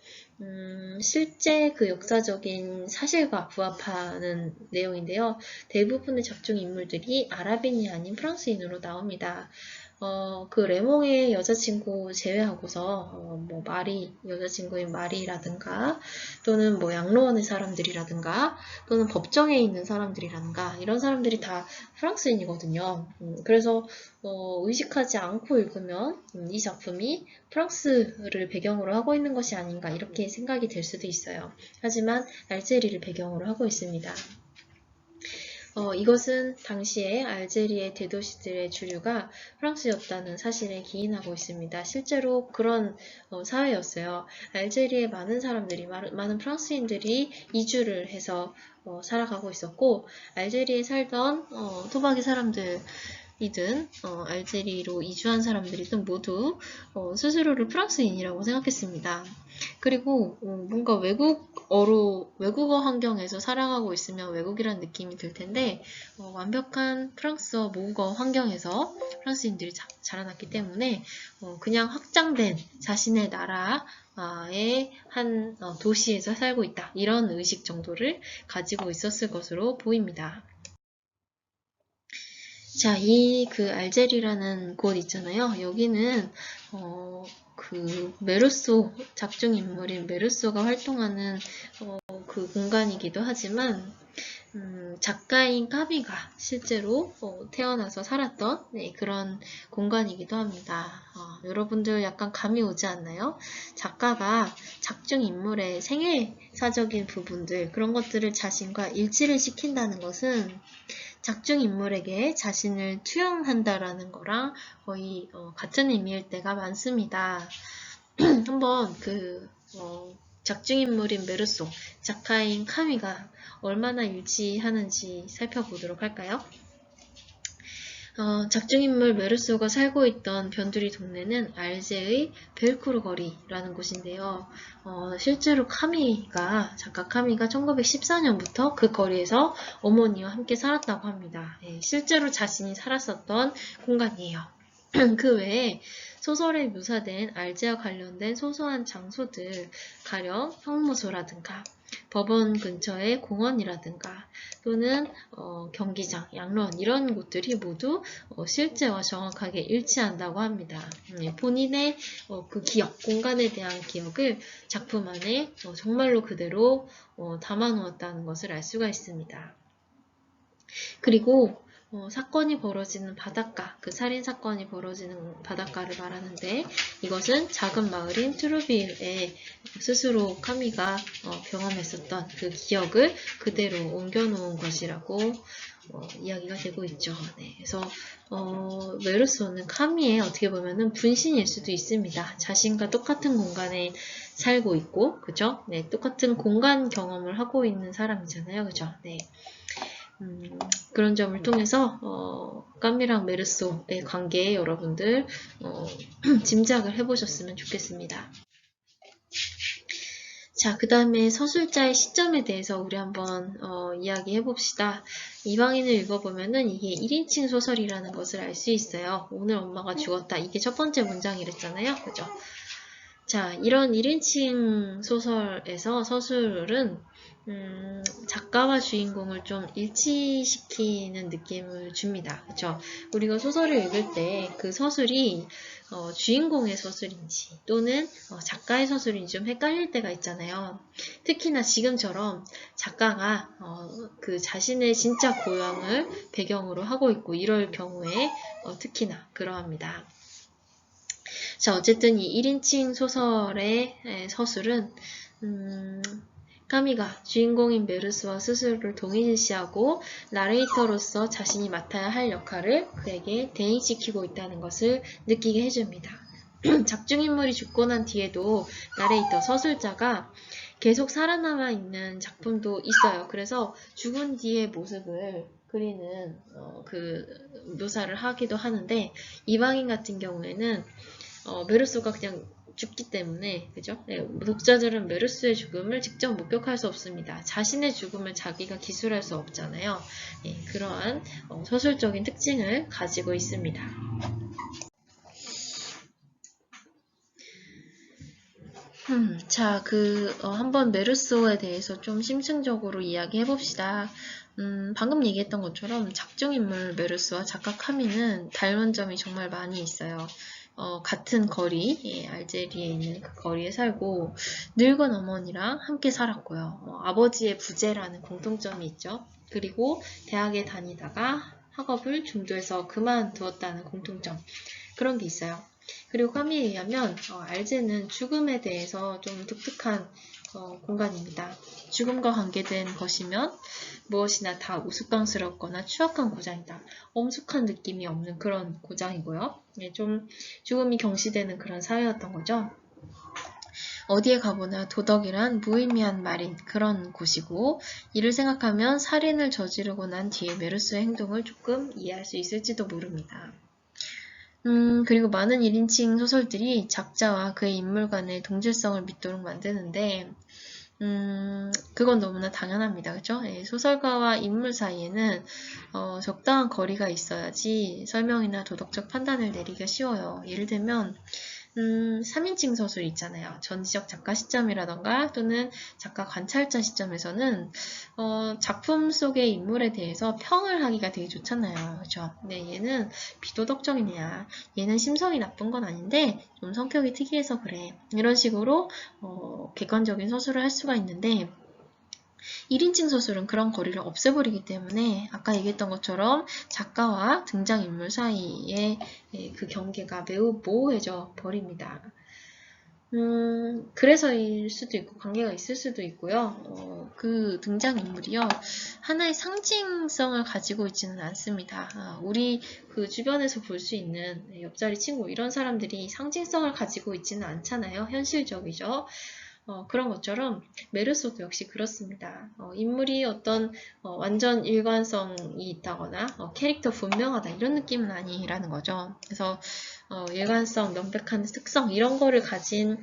실제 그 역사적인 사실과 부합하는 내용인데요. 대부분의 작중 인물들이 아랍인이 아닌 프랑스인으로 나옵니다. 그 레몽의 여자친구 제외하고서 마리, 여자친구인 마리라든가 또는 양로원의 사람들이라든가 또는 법정에 있는 사람들이라든가 이런 사람들이 다 프랑스인이거든요. 그래서 의식하지 않고 읽으면 이 작품이 프랑스를 배경으로 하고 있는 것이 아닌가 이렇게 생각이 될 수도 있어요. 하지만 알제리를 배경으로 하고 있습니다. 이것은 당시에 알제리의 대도시들의 주류가 프랑스였다는 사실에 기인하고 있습니다. 실제로 그런 사회였어요. 알제리에 많은 사람들이, 많은 프랑스인들이 이주를 해서 살아가고 있었고, 알제리에 살던 토박이 사람들, 이든 알제리로 이주한 사람들이든 모두 스스로를 프랑스인이라고 생각했습니다. 그리고 뭔가 외국어 환경에서 살아가고 있으면 외국이라는 느낌이 들 텐데 완벽한 프랑스어 모국어 환경에서 프랑스인들이 자라났기 때문에 그냥 확장된 자신의 나라의 한 도시에서 살고 있다 이런 의식 정도를 가지고 있었을 것으로 보입니다. 자, 그 알제리라는 곳 있잖아요. 여기는 그 메르소 작중 인물인 메르소가 활동하는 그 공간이기도 하지만 작가인 까미가 실제로 태어나서 살았던 그런 공간이기도 합니다. 여러분들 약간 감이 오지 않나요? 작가가 작중 인물의 생애사적인 부분들 그런 것들을 자신과 일치를 시킨다는 것은 작중 인물에게 자신을 투영한다라는 거랑 거의 같은 의미일 때가 많습니다. 한번 작중 인물인 메르소, 작가인 카미가 얼마나 일치하는지 살펴보도록 할까요? 작중인물 메르소가 살고 있던 변두리 동네는 알제의 벨쿠르 거리라는 곳인데요. 실제로 작가 카미가 1914년부터 그 거리에서 어머니와 함께 살았다고 합니다. 실제로 자신이 살았었던 공간이에요. 그 외에 소설에 묘사된 알제와 관련된 소소한 장소들, 가령 형무소라든가 법원 근처의 공원이라든가 또는 경기장, 양로원 이런 곳들이 모두 실제와 정확하게 일치한다고 합니다. 본인의 그 기억, 공간에 대한 기억을 작품 안에 정말로 그대로 담아놓았다는 것을 알 수가 있습니다. 그리고 사건이 벌어지는 바닷가, 그 살인사건이 벌어지는 바닷가를 말하는데 이것은 작은 마을인 트루빌에 스스로 카미가 경험했었던 그 기억을 그대로 옮겨놓은 것이라고 이야기가 되고 있죠. 네, 그래서 메르소는 카미의 어떻게 보면은 분신일 수도 있습니다. 자신과 똑같은 공간에 살고 있고, 그죠? 네, 똑같은 공간 경험을 하고 있는 사람이잖아요, 그죠? 네. 그런 점을 통해서 까미랑 메르소의 관계에 여러분들 짐작을 해보셨으면 좋겠습니다. 자, 그 다음에 서술자의 시점에 대해서 우리 한번 이야기해 봅시다. 이방인을 읽어보면은 이게 1인칭 소설이라는 것을 알 수 있어요. 오늘 엄마가 죽었다. 이게 첫 번째 문장이랬잖아요. 그죠? 자, 이런 1인칭 소설에서 서술은 작가와 주인공을 좀 일치시키는 느낌을 줍니다. 그쵸? 우리가 소설을 읽을 때 그 서술이 주인공의 서술인지 또는 작가의 서술인지 좀 헷갈릴 때가 있잖아요. 특히나 지금처럼 작가가 그 자신의 진짜 고향을 배경으로 하고 있고 이럴 경우에 특히나 그러합니다. 자, 어쨌든 이 1인칭 소설의 서술은 까미가 주인공인 메르스와 스스로를 동일시하고 나레이터로서 자신이 맡아야 할 역할을 그에게 대인시키고 있다는 것을 느끼게 해줍니다. 작중인물이 죽고 난 뒤에도 나레이터, 서술자가 계속 살아남아 있는 작품도 있어요. 그래서 죽은 뒤의 모습을 그리는 그 묘사를 하기도 하는데 이방인 같은 경우에는 메르소가 그냥 죽기 때문에 그죠? 네, 독자들은 메르스의 죽음을 직접 목격할 수 없습니다. 자신의 죽음을 자기가 기술할 수 없잖아요. 네, 그러한 서술적인 특징을 가지고 있습니다. 자, 한번 메르소에 대해서 좀 심층적으로 이야기해 봅시다. 방금 얘기했던 것처럼 작중인물 메르스와 작가 카미는 닮은 점이 정말 많이 있어요. 같은 거리, 예, 알제리에 있는 그 거리에 살고 늙은 어머니랑 함께 살았고요. 아버지의 부재라는 공통점이 있죠. 그리고 대학에 다니다가 학업을 중도에서 그만두었다는 공통점, 그런 게 있어요. 그리고 카미에 의하면 알제는 죽음에 대해서 좀 독특한 공간입니다. 죽음과 관계된 것이면 무엇이나 다 우스꽝스럽거나 추악한 고장이다. 엄숙한 느낌이 없는 그런 고장이고요. 예, 좀 죽음이 경시되는 그런 사회였던 거죠. 어디에 가보나 도덕이란 무의미한 말인 그런 곳이고, 이를 생각하면 살인을 저지르고 난 뒤에 메르스의 행동을 조금 이해할 수 있을지도 모릅니다. 그리고 많은 1인칭 소설들이 작자와 그의 인물 간의 동질성을 믿도록 만드는데, 그건 너무나 당연합니다. 그죠? 예, 소설가와 인물 사이에는 적당한 거리가 있어야지 설명이나 도덕적 판단을 내리기가 쉬워요. 예를 들면 3인칭 소설 있잖아요. 전지적 작가 시점이라던가 또는 작가 관찰자 시점에서는 작품 속의 인물에 대해서 평을 하기가 되게 좋잖아요. 그렇죠? 근데 얘는 비도덕적이냐, 얘는 심성이 나쁜 건 아닌데 좀 성격이 특이해서 그래. 이런 식으로 객관적인 서술을 할 수가 있는데 1인칭 소설은 그런 거리를 없애버리기 때문에 아까 얘기했던 것처럼 작가와 등장인물 사이의 그 경계가 매우 모호해져 버립니다. 그래서일 수도 있고 관계가 있을 수도 있고요. 그 등장인물이요. 하나의 상징성을 가지고 있지는 않습니다. 우리 그 주변에서 볼 수 있는 옆자리 친구 이런 사람들이 상징성을 가지고 있지는 않잖아요. 현실적이죠. 그런 것처럼 메르소도 역시 그렇습니다. 인물이 어떤 완전 일관성이 있다거나 캐릭터 분명하다 이런 느낌은 아니라는 거죠. 그래서 일관성, 명백한 특성 이런 거를 가진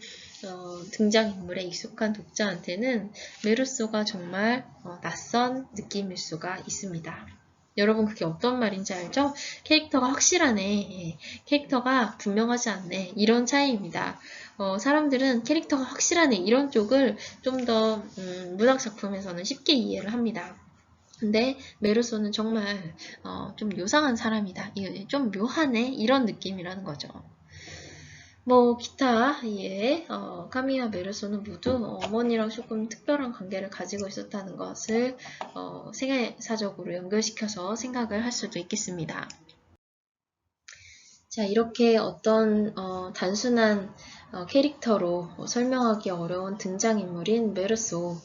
등장인물에 익숙한 독자한테는 메르소가 정말 낯선 느낌일 수가 있습니다. 여러분 그게 어떤 말인지 알죠? 캐릭터가 확실하네, 예, 캐릭터가 분명하지 않네 이런 차이입니다. 사람들은 캐릭터가 확실하네 이런 쪽을 좀 더 문학 작품에서는 쉽게 이해를 합니다. 근데 메르소는 정말 좀 요상한 사람이다, 좀 묘하네 이런 느낌이라는 거죠. 뭐 기타 예, 카미와 메르소는 모두 어머니랑 조금 특별한 관계를 가지고 있었다는 것을 생애사적으로 연결시켜서 생각을 할 수도 있겠습니다. 자, 이렇게 어떤 단순한 캐릭터로 설명하기 어려운 등장인물인 메르소,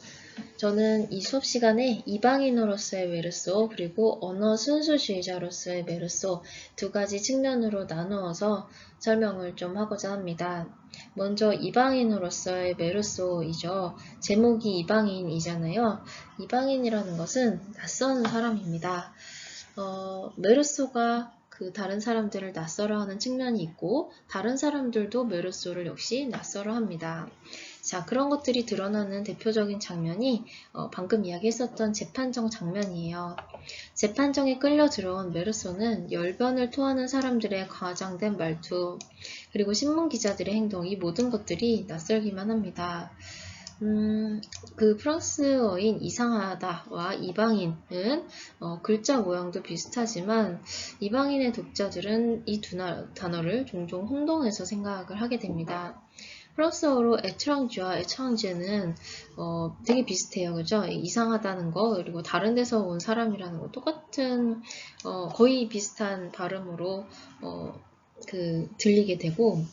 저는 이 수업 시간에 이방인으로서의 메르소 그리고 언어 순수주의자로서의 메르소 두 가지 측면으로 나누어서 설명을 좀 하고자 합니다. 먼저 이방인으로서의 메르소이죠. 제목이 이방인이잖아요. 이방인이라는 것은 낯선 사람입니다. 메르소가 그 다른 사람들을 낯설어하는 측면이 있고 다른 사람들도 메르소를 역시 낯설어합니다. 자, 그런 것들이 드러나는 대표적인 장면이 방금 이야기했었던 재판정 장면이에요. 재판정에 끌려 들어온 메르소는 열변을 토하는 사람들의 과장된 말투, 그리고 신문 기자들의 행동, 이 모든 것들이 낯설기만 합니다. 그 프랑스어인 이상하다와 이방인은 글자 모양도 비슷하지만 이방인의 독자들은 이 두 단어를 종종 혼동해서 생각을 하게 됩니다. 프랑스어로 에트랑쥐와 에트랑제는 되게 비슷해요. 그죠? 이상하다는 거, 그리고 다른 데서 온 사람이라는 거 똑같은 거의 비슷한 발음으로 들리게 되고,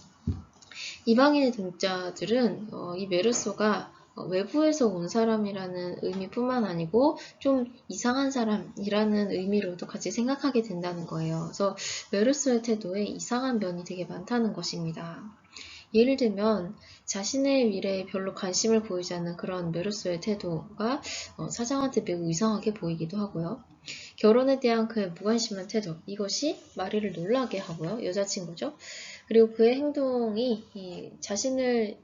이방인의 독자들은 이 메르소가 외부에서 온 사람이라는 의미뿐만 아니고 좀 이상한 사람이라는 의미로도 같이 생각하게 된다는 거예요. 그래서 메르소의 태도에 이상한 면이 되게 많다는 것입니다. 예를 들면 자신의 미래에 별로 관심을 보이지 않는 그런 메르소의 태도가 사장한테 매우 이상하게 보이기도 하고요. 결혼에 대한 그의 무관심한 태도, 이것이 마리를 놀라게 하고요. 여자친구죠. 그리고 그의 행동이 자신을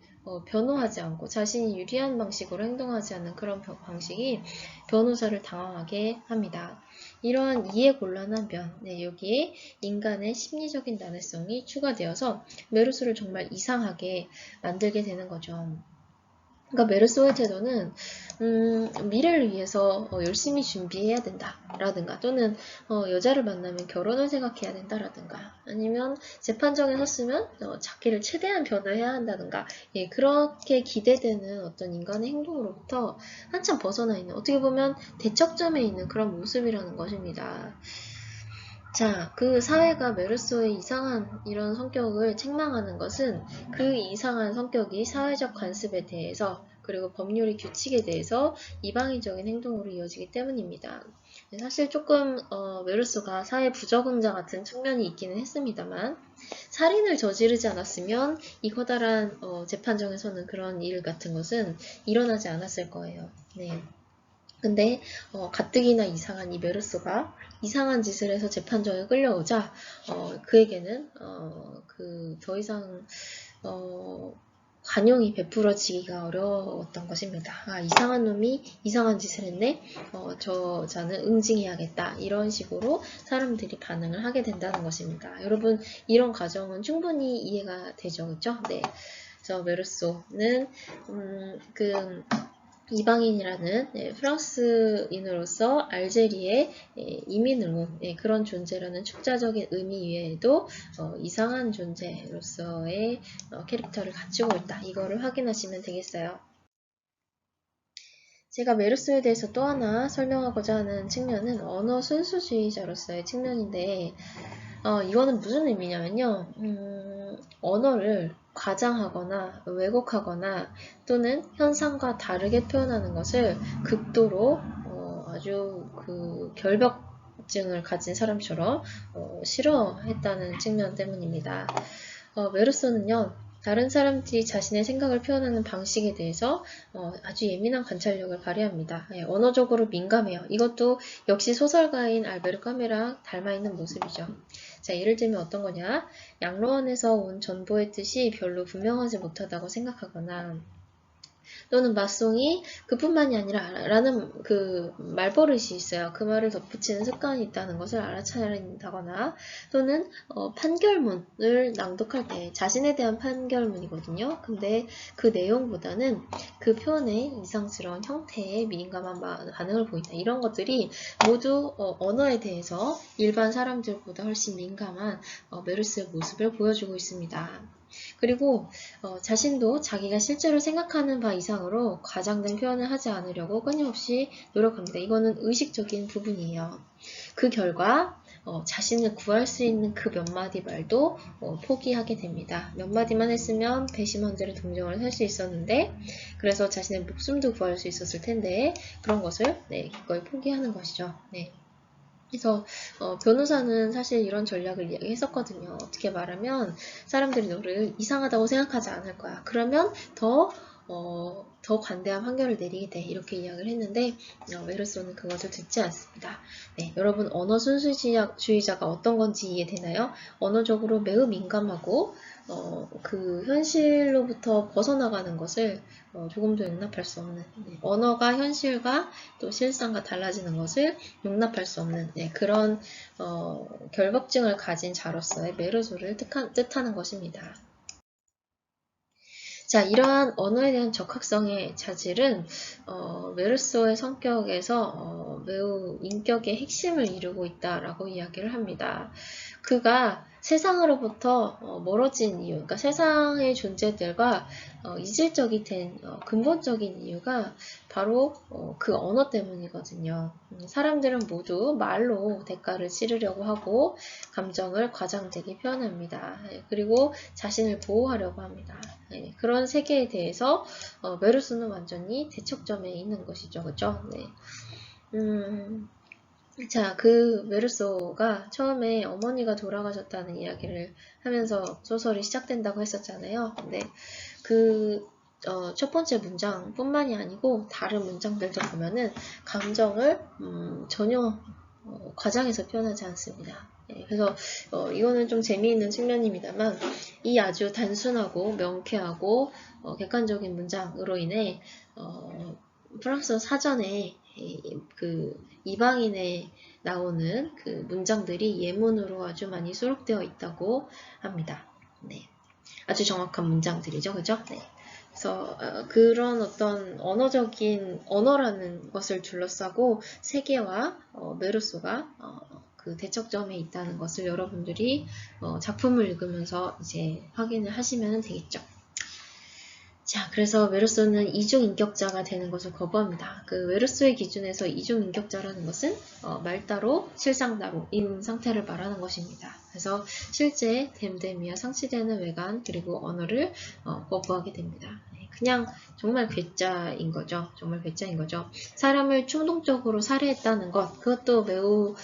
변호하지 않고 자신이 유리한 방식으로 행동하지 않는 그런 방식이 변호사를 당황하게 합니다. 이러한 이해곤란한 면, 여기에 인간의 심리적인 난해성이 추가되어서 메르소를 정말 이상하게 만들게 되는 거죠. 그러니까 메르소의 태도는 미래를 위해서 열심히 준비해야 된다 라든가, 또는 여자를 만나면 결혼을 생각해야 된다 라든가, 아니면 재판정에 섰으면 자기를 최대한 변호해야 한다든가, 그렇게 기대되는 어떤 인간의 행동으로부터 한참 벗어나 있는, 어떻게 보면 대척점에 있는 그런 모습이라는 것입니다. 자, 그 사회가 메르소의 이상한 이런 성격을 책망하는 것은 그 이상한 성격이 사회적 관습에 대해서, 그리고 법률의 규칙에 대해서 이방인적인 행동으로 이어지기 때문입니다. 사실 조금 메르소가 사회 부적응자 같은 측면이 있기는 했습니다만, 살인을 저지르지 않았으면 이 커다란 재판정에서는 그런 일 같은 것은 일어나지 않았을 거예요. 네. 근데 가뜩이나 이상한 이 메르소가 이상한 짓을 해서 재판정에 끌려오자 그에게는 더 이상 관용이 베풀어지기가 어려웠던 것입니다. 아, 이상한 놈이 이상한 짓을 했네. 저자는 응징해야겠다. 이런 식으로 사람들이 반응을 하게 된다는 것입니다. 여러분, 이런 과정은 충분히 이해가 되죠, 그렇죠? 네. 그래서 메르소는 이방인이라는 프랑스인으로서 알제리의 이민으로 그런 존재라는 축자적인 의미 외에도 이상한 존재로서의 캐릭터를 가지고 있다. 이거를 확인하시면 되겠어요. 제가 메르소에 대해서 또 하나 설명하고자 하는 측면은 언어 순수주의자로서의 측면인데, 이거는 무슨 의미냐면요. 언어를 과장하거나 왜곡하거나 또는 현상과 다르게 표현하는 것을 극도로 아주 결벽증을 가진 사람처럼 싫어했다는 측면 때문입니다. 메르소는요, 다른 사람들이 자신의 생각을 표현하는 방식에 대해서 아주 예민한 관찰력을 발휘합니다. 언어적으로 민감해요. 이것도 역시 소설가인 알베르 까메랑 닮아있는 모습이죠. 자, 예를 들면 어떤 거냐? 양로원에서 온 전보의 뜻이 별로 분명하지 못하다고 생각하거나, 또는 맛송이 그뿐만이 아니라 라는 말버릇이 있어요. 그 말을 덧붙이는 습관이 있다는 것을 알아차린다거나, 또는 판결문을 낭독할 때 자신에 대한 판결문이거든요. 근데 그 내용보다는 그 표현의 이상스러운 형태에 민감한 반응을 보인다. 이런 것들이 모두 언어에 대해서 일반 사람들보다 훨씬 민감한 메르스의 모습을 보여주고 있습니다. 그리고 자신도 자기가 실제로 생각하는 바 이상으로 과장된 표현을 하지 않으려고 끊임없이 노력합니다. 이거는 의식적인 부분이에요. 그 결과 자신을 구할 수 있는 그 몇 마디 말도 포기하게 됩니다. 몇 마디만 했으면 배심원들의 동정을 살 수 있었는데, 그래서 자신의 목숨도 구할 수 있었을 텐데 그런 것을 기꺼이 포기하는 것이죠. 네. 그래서 변호사는 사실 이런 전략을 이야기했었거든요. 어떻게 말하면 사람들이 너를 이상하다고 생각하지 않을 거야. 그러면 더 더 관대한 판결을 내리게 돼. 이렇게 이야기를 했는데 메르소는 그것을 듣지 않습니다. 네, 여러분 언어 순수주의자가 어떤 건지 이해되나요? 언어적으로 매우 민감하고 그 현실로부터 벗어나가는 것을 조금도 용납할 수 없는 언어가 현실과 또 실상과 달라지는 것을 용납할 수 없는 그런 결벽증을 가진 자로서의 메르소를 뜻하는 것입니다. 자, 이러한 언어에 대한 적합성의 자질은 메르소의 성격에서 매우 인격의 핵심을 이루고 있다라고 이야기를 합니다. 그가 세상으로부터 멀어진 이유, 그러니까 세상의 존재들과 이질적이 된 근본적인 이유가 바로 그 언어 때문이거든요. 사람들은 모두 말로 대가를 치르려고 하고 감정을 과장되게 표현합니다. 그리고 자신을 보호하려고 합니다. 그런 세계에 대해서 메르소는 완전히 대척점에 있는 것이죠. 그죠? 네. 자, 그 메르소가 처음에 어머니가 돌아가셨다는 이야기를 하면서 소설이 시작된다고 했었잖아요. 근데 그 첫 번째 문장뿐만이 아니고 다른 문장들도 보면은 감정을 전혀 과장해서 표현하지 않습니다. 그래서 이거는 좀 재미있는 측면입니다만 이 아주 단순하고 명쾌하고 객관적인 문장으로 인해 프랑스어 사전에 그 이방인에 나오는 그 문장들이 예문으로 아주 많이 수록되어 있다고 합니다. 네. 아주 정확한 문장들이죠. 그죠? 네. 그래서 그런 어떤 언어라는 것을 둘러싸고 세계와 메르소가 그 대척점에 있다는 것을 여러분들이 작품을 읽으면서 이제 확인을 하시면 되겠죠. 자, 그래서 메르소는 이중인격자가 되는 것을 거부합니다. 그 메르소의 기준에서 이중인격자라는 것은 말따로 실상따로인 상태를 말하는 것입니다. 그래서 실제 댐댐이와 상치되는 외관 그리고 언어를 거부하게 됩니다. 그냥 정말 괴짜인 거죠. 정말 괴짜인 거죠. 사람을 충동적으로 살해했다는 것, 그것도 매우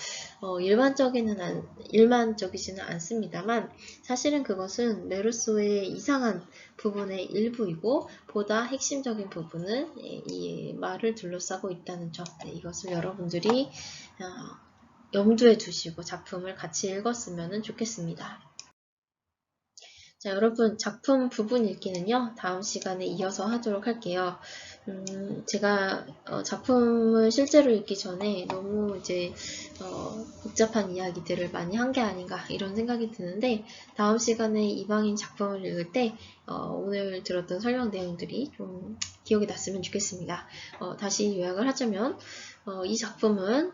일반적이지는 않습니다만 사실은 그것은 메르소의 이상한 부분의 일부이고 보다 핵심적인 부분은 이 말을 둘러싸고 있다는 점, 이것을 여러분들이 염두에 두시고 작품을 같이 읽었으면 좋겠습니다. 자, 여러분 작품 부분 읽기는요 다음 시간에 이어서 하도록 할게요. 제가 작품을 실제로 읽기 전에 너무 이제 복잡한 이야기들을 많이 한 게 아닌가 이런 생각이 드는데 다음 시간에 이방인 작품을 읽을 때 오늘 들었던 설명 내용들이 좀 기억이 났으면 좋겠습니다. 다시 요약을 하자면 이 작품은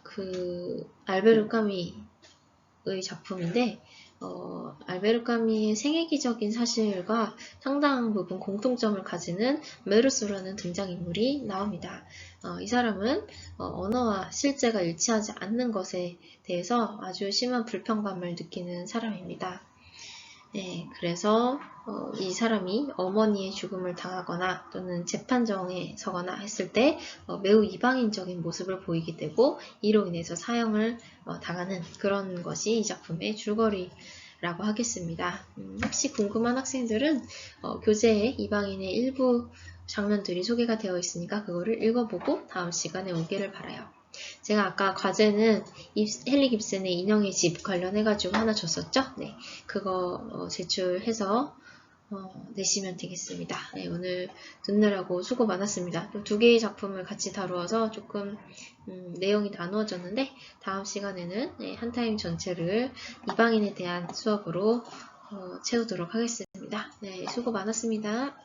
그 알베르 까미의 작품인데 알베르 까미의 생애기적인 사실과 상당한 부분 공통점을 가지는 메르소라는 등장인물이 나옵니다. 이 사람은 언어와 실제가 일치하지 않는 것에 대해서 아주 심한 불편감을 느끼는 사람입니다. 네, 그래서 이 사람이 어머니의 죽음을 당하거나 또는 재판정에 서거나 했을 때 매우 이방인적인 모습을 보이게 되고 이로 인해서 사형을 당하는 그런 것이 이 작품의 줄거리라고 하겠습니다. 혹시 궁금한 학생들은 교재에 이방인의 일부 장면들이 소개가 되어 있으니까 그거를 읽어보고 다음 시간에 오기를 바라요. 제가 아까 과제는 헨리 깁슨의 인형의 집 관련해가지고 하나 줬었죠? 네, 그거 제출해서 내시면 되겠습니다. 네, 오늘 듣느라고 수고 많았습니다. 또 두 개의 작품을 같이 다루어서 조금 내용이 나누어졌는데 다음 시간에는 한 타임 전체를 이방인에 대한 수업으로 채우도록 하겠습니다. 네, 수고 많았습니다.